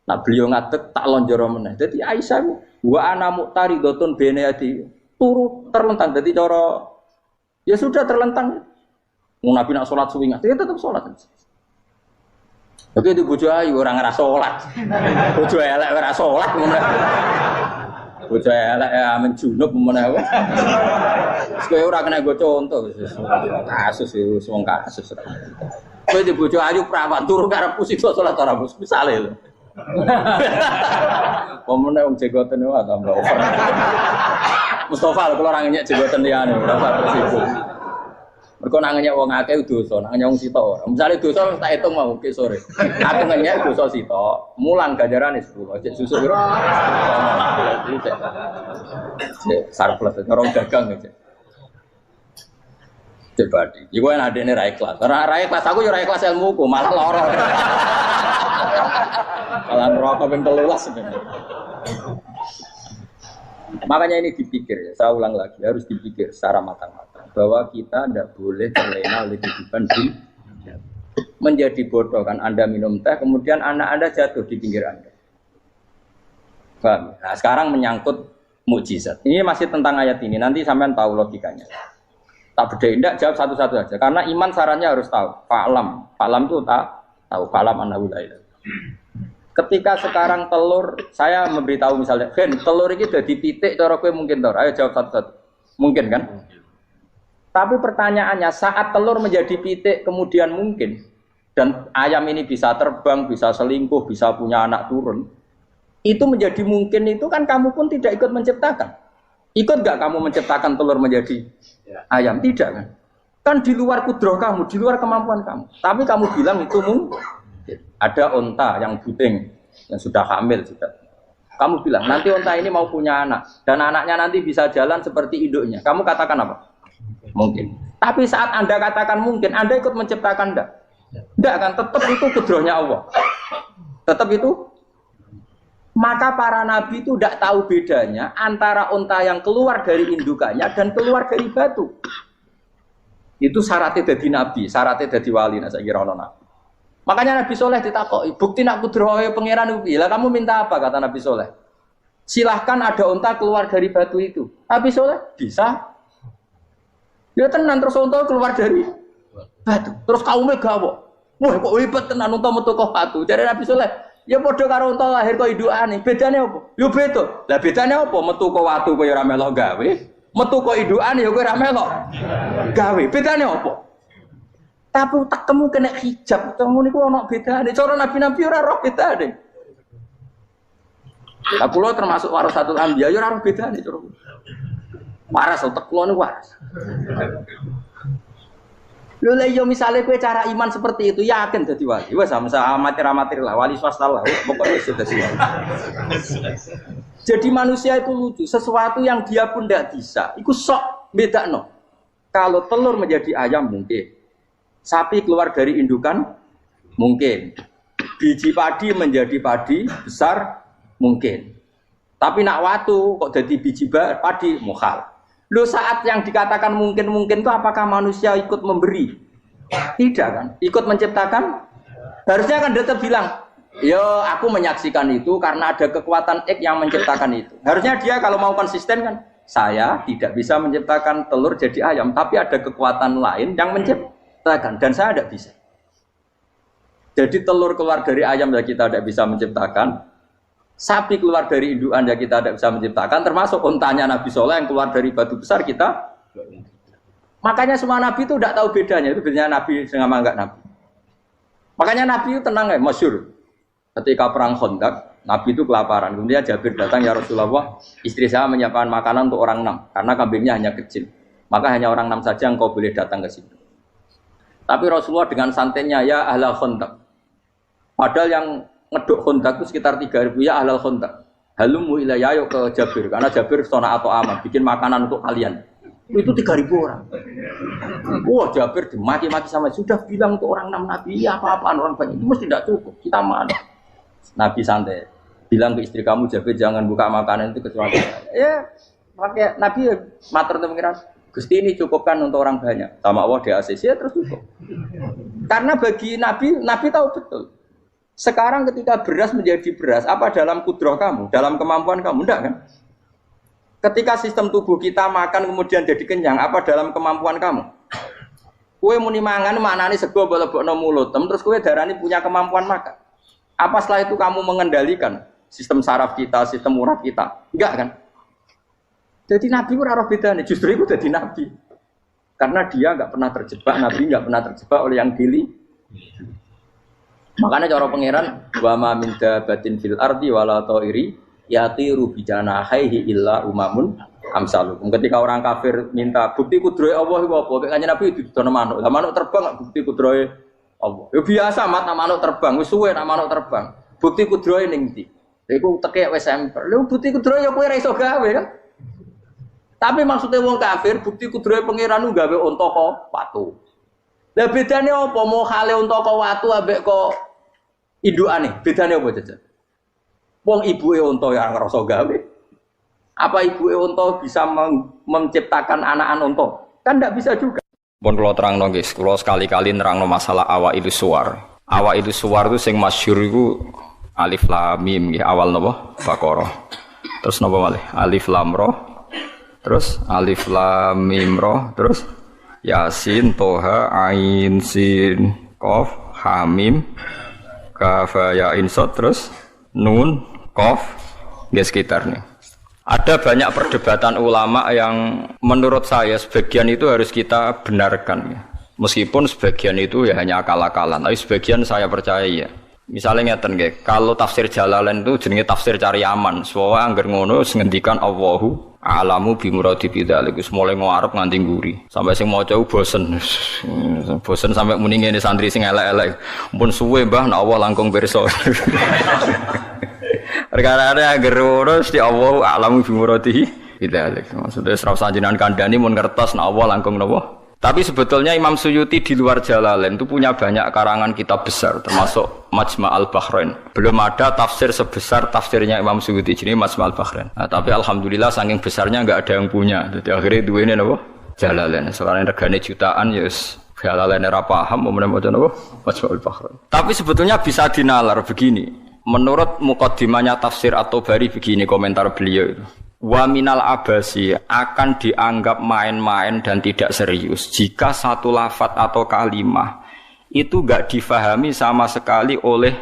Nah, beliau ngadeg tak lonjoro meneh. Jadi Aisyah wa ana muqtaridotun bene adi turu terlentang. Jadi cara ya sudah terlentang. Mau Nabi nak sholat suwi dia tetap sholat. Oke itu bojo ayu orang ngerasa sholat. Bojo elek ora sholat ngono. Bojo elek amen junub ngono. Kowe ora kena go contoh kasus itu wong kasus. Kowe di bojo ayu prawan turu karep pusito sholat ora bus misale lho. Pomone wong jegoten wae tambah over. Mustafa kalau orang nyek jegoten liyane ora usah tersibuk. Mergo nang nyek wong akeh dosa, nang nyek wong sitok ora. Misale dosa tak hitung mau ke sore. Aku nyek dosa sitok, mulang ganjarane 10. Cek susu piro? Cek surplus orang dagang cek. Cek badi. Iku enak adene ra ikhlas. Ra ikhlas aku yo ra ikhlas ilmuku, malah lara. Malah neraka ping 13 sebenarnya. Makanya ini dipikir ya, saya ulang lagi, harus dipikir secara matang-matang bahwa kita tidak boleh terlena oleh kehidupan dunia. Menjadi bodoh kan Anda minum teh, kemudian anak Anda jatuh di pinggir Anda. Paham? Nah, sekarang menyangkut mukjizat. Ini masih tentang ayat ini, nanti sampean tahu logikanya. Tak beda, tidak jawab satu-satu aja. Karena iman sarannya harus tahu. Fa'lam itu tak tahu. Fa'lam annahu la ilaha. Ketika sekarang telur, saya memberitahu misalnya, Gen, telur ini udah dipitik, cara kowe mungkin telur. Ayo jawab satu-satu. Mungkin kan? Tapi pertanyaannya, saat telur menjadi pitik kemudian mungkin, dan ayam ini bisa terbang, bisa selingkuh, bisa punya anak turun, itu menjadi mungkin itu kan kamu pun tidak ikut menciptakan. Ikut gak kamu menciptakan telur menjadi ayam? Tidak kan? Kan di luar kudroh kamu, di luar kemampuan kamu. Tapi kamu bilang itu mungkin. Ada onta yang buting, yang sudah hamil sudah. Kamu bilang nanti onta ini mau punya anak dan anaknya nanti bisa jalan seperti induknya. Kamu katakan apa? Mungkin. Tapi saat Anda katakan mungkin, Anda ikut menciptakan enggak? Enggak kan? Tetap itu kudrohnya Allah. Tetap itu. Maka para nabi itu tidak tahu bedanya antara onta yang keluar dari indukannya dan keluar dari batu. Itu syaratnya jadi nabi, syaratnya jadi wali. Nah, saya kira ono nabi. Makanya Nabi Soleh ditakoki, bukti nak kudrohe pangeran ubi. Lah kamu minta apa kata Nabi Soleh? Silahkan ada unta keluar dari batu itu. Nabi Soleh bisa. Dia tenan terus unta keluar dari batu. Terus kaumnya gawok. Wah kok hebat tenan unta metu kok batu. Jadi Nabi Soleh, ya padha karo unta lahir kok indukane. Bedane apa? Yo beda. Lah bedane apa? Metu kok watu kok ya ora melok gawe. Metu kok indukane ya kowe ora melok gawe. Bedane apa? Tapi utakmu kena hijab, kamu niku ono bedane. Cara nabi-nabi ora roh bedane. Lah kula termasuk warasatul anbiya ya ora roh bedane cara. Waras utek kula niku waras. Lho lha yo misale kowe cara iman seperti itu yakin dadi wali. Wes amatir-amatir lah wali swasta lah. Pokoknya sudah siap. Jadi manusia itu lucu, sesuatu yang dia pun tidak bisa. Iku sok bedakno. Kalau telur menjadi ayam mungkin. Sapi keluar dari indukan mungkin. Biji padi menjadi padi besar mungkin. Tapi nak watu kok jadi biji padi mukhal. Loh saat yang dikatakan mungkin-mungkin itu apakah manusia ikut memberi? Tidak kan? Ikut menciptakan? Harusnya kan tetap bilang, yo aku menyaksikan itu karena ada kekuatan X yang menciptakan itu. Harusnya dia kalau mau konsisten kan, saya tidak bisa menciptakan telur jadi ayam, tapi ada kekuatan lain yang menciptakan. Dan saya tidak bisa. Jadi telur keluar dari ayam ya kita tidak bisa menciptakan. Sapi keluar dari indukan ya kita tidak bisa menciptakan. Termasuk untanya Nabi Soleh yang keluar dari batu besar kita. Makanya semua Nabi itu tidak tahu bedanya. Itu bedanya Nabi dengan enggak Nabi. Makanya Nabi itu tenang ya, masyhur. Ketika perang Khandaq, Nabi itu kelaparan. Kemudian Jabir datang, ya Rasulullah, istri saya menyiapkan makanan untuk orang 6. Karena kambingnya hanya kecil. Maka hanya orang 6 saja yang kau boleh datang ke situ. Tapi Rasulullah dengan santainya ya ahlal Khandaq. Padahal yang ngeduk Khandaq itu sekitar 3.000 ya ahlal Khandaq. Halumu ilayya yuk ke Jabir karena Jabir sona atau aman bikin makanan untuk kalian. Itu 3.000 orang. Wah Jabir dimaki-maki sama sudah bilang untuk orang 6 nabi ya apa-apaan orang banyak itu mesti tidak cukup. Kita mana? Nabi santai. Bilang ke istri kamu Jabir jangan buka makanan itu kecuali ya pakai Nabi matur teng pengiran. Gusti ini cukupkan untuk orang banyak. Sama Allah di ACC ya terus cukup. Karena bagi Nabi, Nabi tahu betul. Sekarang ketika beras menjadi beras, apa dalam kudroh kamu? Dalam kemampuan kamu? Enggak kan? Ketika sistem tubuh kita makan kemudian jadi kenyang, apa dalam kemampuan kamu? Kue muni mangan maknane sego bolebokno mulut, terus kue darani punya kemampuan makan. Apa setelah itu kamu mengendalikan sistem saraf kita, sistem urat kita? Enggak kan? Jadi Nabi itu ora bedane, justru itu jadi Nabi. Karena dia enggak pernah terjebak, Nabi enggak pernah terjebak oleh yang pilih. Makanya cara pangeran wa ma min dabatin fil ardi wala ta'iri yatiru bi janahihi illa umamun amsalukum. Ketika orang kafir minta bukti kudrohe Allah iku apa? Kanjeng Nabi didono manuk. Lah manuk terbang bukti kudrohe Allah. Ya biasa mat manuk terbang, wis suwe nak manuk terbang. Bukti kudrohe ning ndi? Iku tekek wis emper. Lha bukti kudrohe ya kowe ora iso gawe kan? Tapi maksudnya wong kafir bukti kudrohe pangeran ku gawe unta kok watu. Lah bedane apa mau hale unta kok watu ambek kok indukane? Bedane apa jajan? Wong ibuke unta ya ngrasa gawe. Apa ibu unta bisa menciptakan anak-anak unta? Kan tidak bisa juga. Pun kalau terang guys, kalau sekali-kali nerang masalah awal itu suar. Awal itu suar itu sing masyhur itu alif lam mim ya, awal napa? Baqarah. Terus napa malih? Alif lam ra. Terus alif lam mim ra. Terus Yasin, Toha, Ain, Sin, Qaf, Hamim, Kaf, Ya, Ain, Sod, terus Nun, Qaf, ya sekitarnya. Ada banyak perdebatan ulama yang menurut saya sebagian itu harus kita benarkan. Meskipun sebagian itu ya hanya akal-akalan, tapi sebagian saya percaya ya. Misalnya ngeten nggih, kalau tafsir Jalalain itu jenenge tafsir cari aman. Soale angger ngono ngendikan Allahu a'lamu bi muradi bidzalik. Wis mulai ngarep nganti nguri. Sampai sing maca bosen. Bosen sampai muni ngene santri sing elek-elek. Mumpun suwe Mbah nek Allah langkung pirsa. Perkara angger ngono mesti Allahu a'lamu bi muradi bidzalik. Maksudnya ora usah jenengan kandhani mun ngertos nek Allah langkung napa. Tapi sebetulnya Imam Suyuti di luar Jalalain itu punya banyak karangan kitab besar, termasuk Majma' al-Bahrain. Belum ada tafsir sebesar tafsirnya Imam Suyuti, jadi Majma' al-Bahrain. Nah, tapi alhamdulillah saking besarnya enggak ada yang punya. Jadi akhirnya duwe ini napa? Jalalain. Soalnya regane jutaan ya wis Jalalain ora paham mau maca napa? Majma' al-Bahrain. Tapi sebetulnya bisa dinalar begini. Menurut muqaddimahnya tafsir At-Tabari begini komentar beliau itu. Wa minal abasi akan dianggap main-main dan tidak serius jika satu lafadz atau kalimah itu enggak difahami sama sekali oleh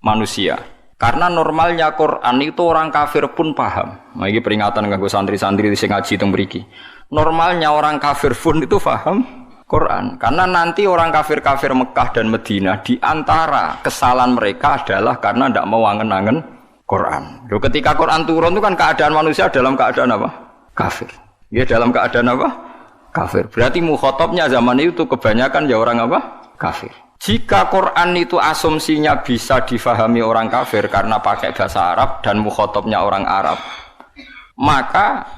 manusia. Karena normalnya Quran itu orang kafir pun paham. Nah, ini peringatan kanggo santri-santri sing ngaji teng mriki. Normalnya orang kafir pun itu paham Quran. Karena nanti orang kafir-kafir Mekah dan Madinah di antara kesalahan mereka adalah karena tidak mau angen-angen Quran. Loh, ketika Quran turun itu kan keadaan manusia dalam keadaan apa? Kafir. Ya dalam keadaan apa? Kafir. Berarti mukhatabnya zaman itu kebanyakan ya orang apa? Kafir. Jika Quran itu asumsinya bisa difahami orang kafir karena pakai bahasa Arab dan mukhatabnya orang Arab, maka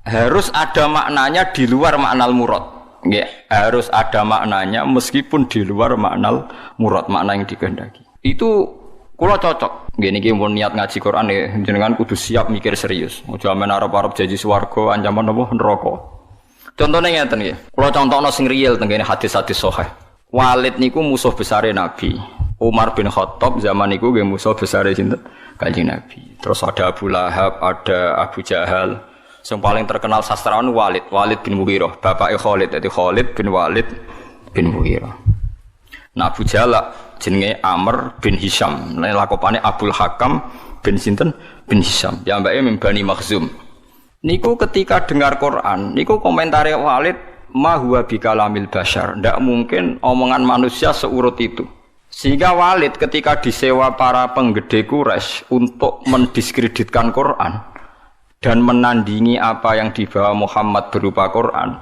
harus ada maknanya di luar makna murad. Ya, harus ada maknanya meskipun di luar makna murad, makna yang dikehendaki. Itu kula cocok. Nggih niki mun niat ngaji Quran ya jenengan kudu siap mikir serius. Aja men arep-arep janji swarga ancaman apa neraka. Contone ngeten nggih. Kula contohno sing real teng kene hadis-hadis sahih. Walid niku musuh besare Nabi. Umar bin Khattab zaman niku nggih musuh besare sinten? Kanjeng Nabi. Terus ada Abu Lahab, ada Abu Jahal. Yang paling terkenal sastrawan Walid bin Mughirah, bapake Khalid. Dadi Khalid bin Walid bin Mughirah. Nah Abu Jahal jenenge Amr bin Hisham, lakopane Abdul Hakam bin sinten bin Hisham. Ya mbake min Bani Makhzum. Niku ketika dengar Quran, niku komentare Walid ma huwa bikalamil bashar. Ndak mungkin omongan manusia seurut itu. Sehingga Walid ketika disewa para penggede Quraisy untuk mendiskreditkan Quran dan menandingi apa yang dibawa Muhammad berupa Quran,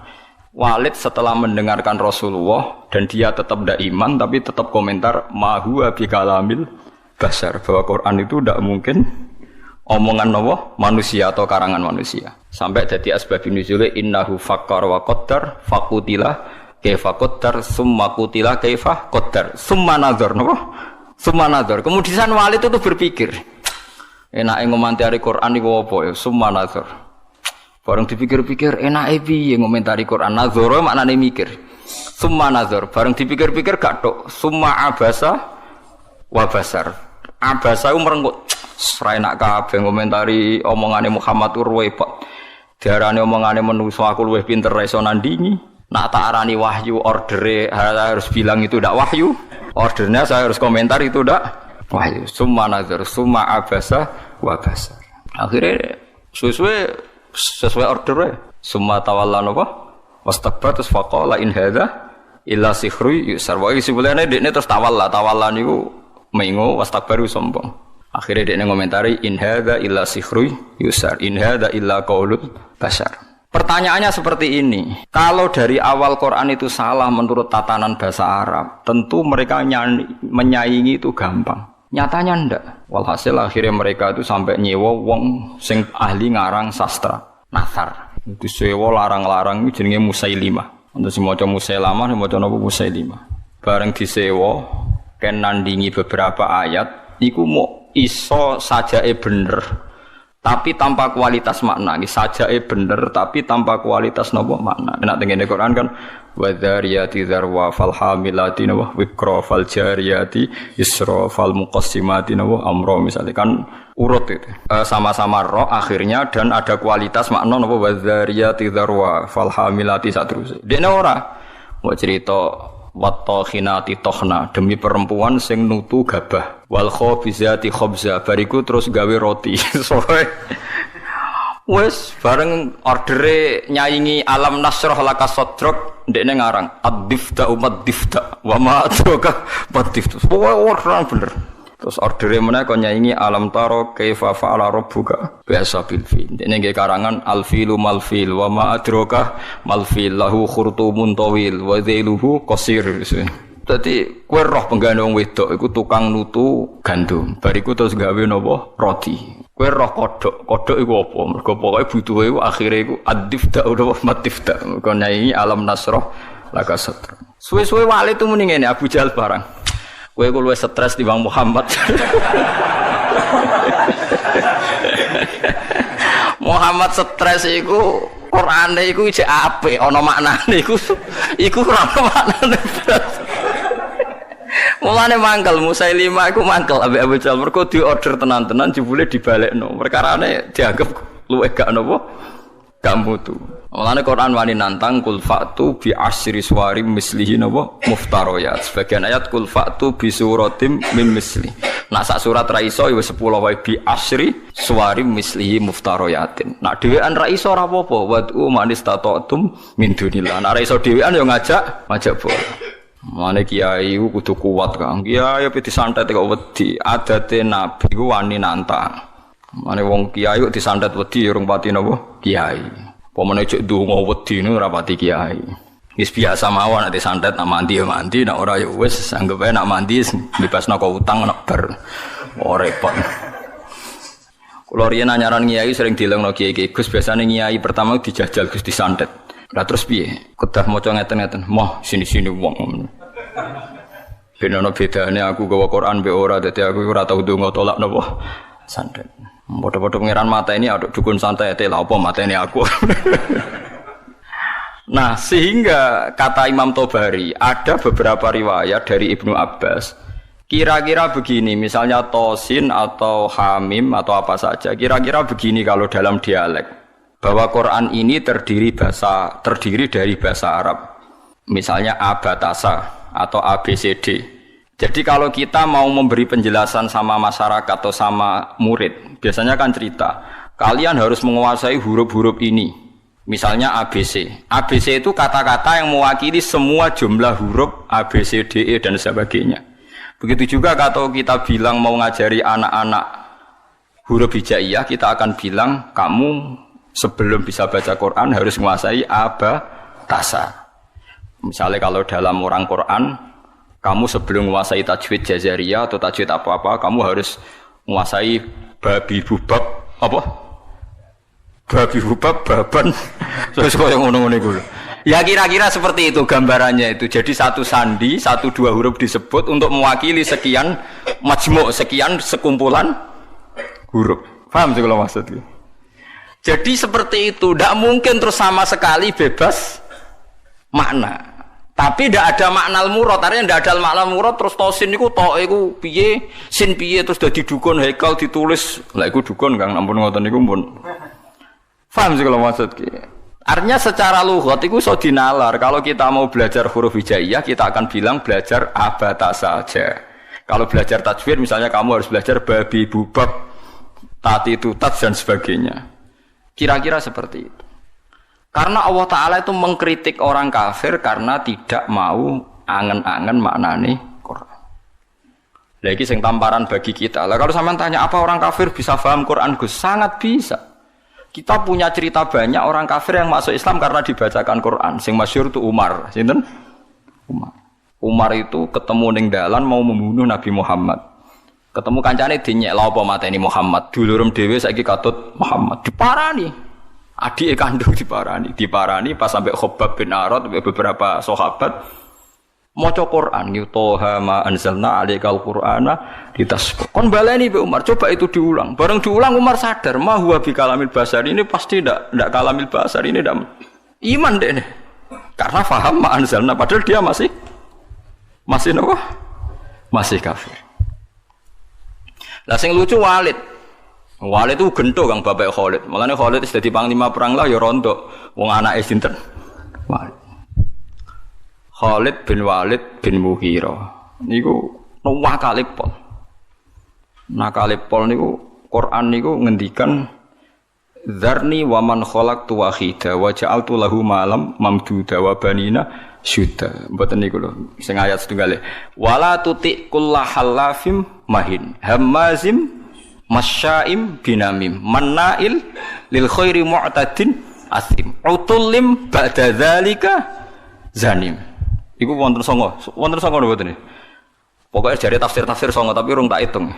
Walid setelah mendengarkan Rasulullah dan dia tetap tidak iman tapi tetap komentar ma huwa bikalamil bashar, bahwa Quran itu tidak mungkin omongan Allah manusia atau karangan manusia. Sampai jadi asbabun nuzul innahu fakkar wa qaddar faqutila kaifa qaddar summa qutila kaifa qaddar summa nazar napa summa nazar. Kemudian Walid itu berpikir enake ngomentari Quran iku apa ya summa nazar. Bareng dipikir-pikir enake piye ngomentari Quran nazar maknane mikir. Summa nazar bareng dipikir-pikir gak tok summa abasa wa basar. Abasa ku merenggut ora enak kabeh ngomentari omongane Muhammad urwebot. Diarani omongane menungso aku luwih pinter iso nandingi. Nak tak arani wahyu ordere harus bilang itu ndak wahyu. Ordernya saya harus komentar itu ndak wahyu. Summa nazar summa abasa wa basar. Akhirnya sesuai ordernya. Summa tawalla napa? Wastakbar terus faqala in hadza illa sihrun yusar. Wa isibulane dekne terus tawalla niku mengo wastakbaru sombong. Akhirnya dekne ngomentari in hadza illa sihrun yusar. In hadza illa qaulul bashar. Pertanyaannya seperti ini, kalau dari awal Quran itu salah menurut tatanan bahasa Arab, tentu mereka menyaingi itu gampang. Nyatanya ndak. Walhasil akhirnya mereka itu sampai nyewa wong sing ahli ngarang sastra, Nathar. Itu sewa larang-larang itu jenenge Musailimah. Untuk sing maca Musailamah, sing maca napa Musailimah. Bareng disewa ken nandingi beberapa ayat, iku mau iso sajake bener. tapi tanpa kualitas makna. Ini sajake bener tapi tanpa kualitas nopo makna. Nek tengene Quran kan wadzariyati dzarwa fal hamilati wa wikra fal jariyati isra fal muqassimati wa amra misalnya kan urut itu. Sama-sama roh akhirnya dan ada kualitas makna napa wadzariyati dzarwa fal hamilati saterusé. Dene ora mau cerita wattokhinati tokhna demi perempuan sing nutu gabah wal khobizati khobza bariku terus gawe roti. Soe wes bareng ordere nyaingi alam nasroh laka sodrok ndekne ngarang ad-difta umat difta wa ma adraka bad-difta. Orang bener. Terus ordere meneh kon nyaingi alam taro kaifa fa'ala rabbuka biasa bil fil. Ndekne nggih karangan al filu mal fil wa ma adraka mal fil lahu khurtumun tawil wa dhailuhu qasir. Dadi kowe roh penggane wong wedok iku tukang nutu gandum. Bariku terus gawe napa roti. Kowe roh kodhok iku apa? Mergo pokoke butuhe iku akhire iku ad-difta utawa matifta. Kon nyanyi alam nasroh laka sadr. Suwe-suwe wali tu muni ngene Abu Jahal barang. Kowe ku luwih stres timbang Muhammad. Muhammad stres iku Qur'ane iku isih apik ana maknane iku ora ana maknane. Mulane mangkel Musailimah iku mangkel ambek Abu Jahal mergo diorder tenan-tenan jebule dibalekno. Perkarane dianggap luwih gak napa? Gak mutu. Mulane Quran wani nantang kul fa'tu bi asyri suwarim mislihi napa muftariyat. Sebagian ayat kul fa'tu bi suratim mim misli. Nak sak surat ra iso ya 10 wae bi asyri suwarim mislihi muftariyatin. Nak dhewean ra iso ora apa-apa wad'u manis tatatum min dunillah. Nak ra iso dhewean ya ngajak bola. Mane kiai ku kudu kuat Kang. Kiai ape disantet kok wedi. Adate nabi ku wani nantang. Mane wong kiai kok disantet wedi urung pati napa? Kiai. Pomane cek ndonga wedi niku ora pati kiai. Wis biasa mawon nek disantet nak mandi ya mandi, nak ora ya wis anggap ae nak mandi bebasno kok utang nak ber. Oh repot. Kulo riyen anyaran kiai sering dilengno kiai-kiai Gus biasane kiai pertama dijajal Gus disantet. Lah terus piye? Kedah maca ngeten-ngeten. Moh sini-sini wong. Ben ana bedane aku gawa Quran be ora dadi aku ora tau ndonga tolak napa santet. Padha-padha pangeran mata ini aduk dukun santai lha apa matene aku. Nah, sehingga kata Imam Tobari ada beberapa riwayat dari Ibnu Abbas. Kira-kira begini, misalnya tosin atau hamim atau apa saja. Kira-kira begini kalau dalam dialek. Bahwa Quran ini terdiri dari bahasa Arab. Misalnya abatasa atau ABCD. Jadi kalau kita mau memberi penjelasan sama masyarakat atau sama murid, biasanya kan cerita, kalian harus menguasai huruf-huruf ini. Misalnya ABC. ABC itu kata-kata yang mewakili semua jumlah huruf A, B, C, D, E dan sebagainya. Begitu juga kalau kita bilang mau ngajari anak-anak huruf hijaiyah, kita akan bilang kamu sebelum bisa baca Quran harus menguasai abatasa. Misalnya kalau dalam orang Quran, kamu sebelum menguasai tajwid jazariyah atau tajwid apa-apa, kamu harus menguasai babi bubab apa? Babi bubab baban. Terus kok yang ngono-ngono iku. Ya kira-kira seperti itu gambarannya itu. Jadi satu sandi, 1-2 huruf disebut untuk mewakili sekian majmu', sekian sekumpulan huruf. Paham sih kalau maksudnya? Jadi seperti itu, tidak mungkin terus sama sekali bebas makna. Tapi tidak ada makna al-murad, artinya tidak ada makna al-murad terus tosin itu to iku piye, sin piye terus dadi dukun haikal ditulis. Lah iku dukun Kang, ampun ngoten niku pun. Paham sih kalau maksudnya? Artinya secara lughat itu iso dinalar. Kalau kita mau belajar huruf hijaiyah, kita akan bilang belajar abatasa saja. Kalau belajar tajwid misalnya kamu harus belajar babi bubab, tati tutat dan sebagainya. Kira-kira seperti itu. Karena Allah Ta'ala itu mengkritik orang kafir karena tidak mau angen-angen maknane Quran. Lagi sing tamparan bagi kita. Lah kalau sampean tanya apa orang kafir bisa paham Quran Gus? Sangat bisa. Kita punya cerita banyak orang kafir yang masuk Islam karena dibacakan Quran. Sing masyhur itu Umar. Sinten? Umar. Umar itu ketemu ning dalan mau membunuh Nabi Muhammad. Ketemu kancane dinyek lha apa mateni Muhammad. Dulurem dhewe saiki katut Muhammad diparani. Adike kandung diparani pas sampai Khobab bin Arad beberapa sahabat
Maca Quran Toha ma anzalna 'alaikal qur'ana litasqa. Kon baleni Mbak Umar, coba itu diulang. Bareng diulang Umar sadar, ma huwa bi kalamil basar. Ini pasti ndak kalamil basar, ini ndak iman deh nih. Karena faham ma anzalna padahal dia masih apa? Masih kafir. Lah sing lucu Walid. Walid itu gento Kang bapak Khalid. Mulane Khalid wis dadi panglima perang lah ya rondo. Wong anake sinten? Walid. Khalid bin Walid bin Mughirah niku nakalipol. Nakalipol niku Quran niku ngendikan Dzarni wa man khalaqtu wahida wa ja'altu lahu malam mamduda wa banina syuda. Mboten niku lho sing ayat setunggale. Wala tuti kullahallafim mahin hammazim masya'im binamim mannail lil khairi mu'tadin asim utullim ba'da dzalika zanim. Iku wonten songo lho mboten. Pokoke jare tafsir-tafsir songo tapi urung tak hitung.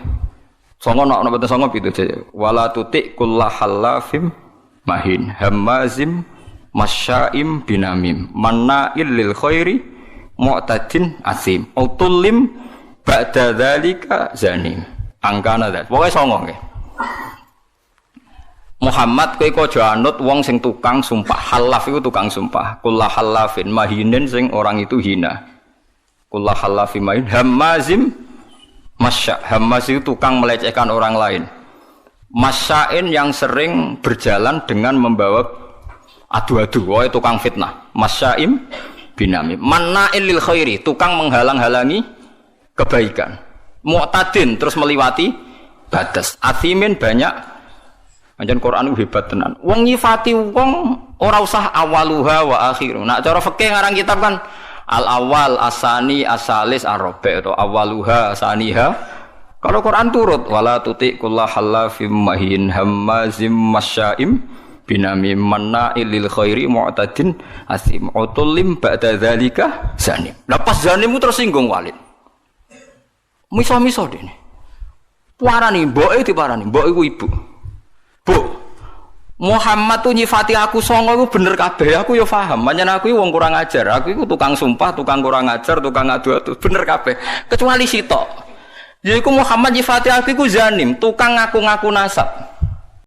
Songo nek mboten songo pitu jare. Wala tuti kullahallafim mahin hammazim masya'im binamim manna'il lil khairi mu'tadin asim utullim ba'da dzalika zanim. Angkana dah. Pokoke songo nggih. Muhammad kowe aja anut wong sing tukang sumpah. Halaf iku tukang sumpah. Kullah halafin mahinin sing orang itu hina. Kullah halafin mahin hammazim masya. Hammaz itu tukang melecehkan orang lain. Masyain yang sering berjalan dengan membawa adu-adu. Wae tukang fitnah. Masyaim binamim. Manna'il lil khairi, tukang menghalang-halangi kebaikan. Mu'tadin terus meliwati batas. Athimin banyak. Anjen Quran itu hebat tenan. Wong nyifati wong ora usah awaluha wa akhiru. Nak cara fikih ngarang kitab kan al awal asani asalis arabi atau awaluha asaniha. Kalau Quran turut wala tuti kullahallafim mahin hammazim masya'im binamim manna'il lil khairi mu'tadin asim utullim ba'da dzalika zanim. Lepas zanim tersinggung Walid. Miso-miso dene. Parani mboke diparani, mbok iku ibu. Bu, Muhammad tuh nyifati aku songo itu bener kabeh. Aku yo paham. Pancen aku wong kurang ajar. Aku iku tukang sumpah, tukang kurang ajar, tukang adu-adu. Bener kabeh. Kecuali sitok. Yaiku Muhammad nyifati aku iku zanim, tukang ngaku-ngaku nasab.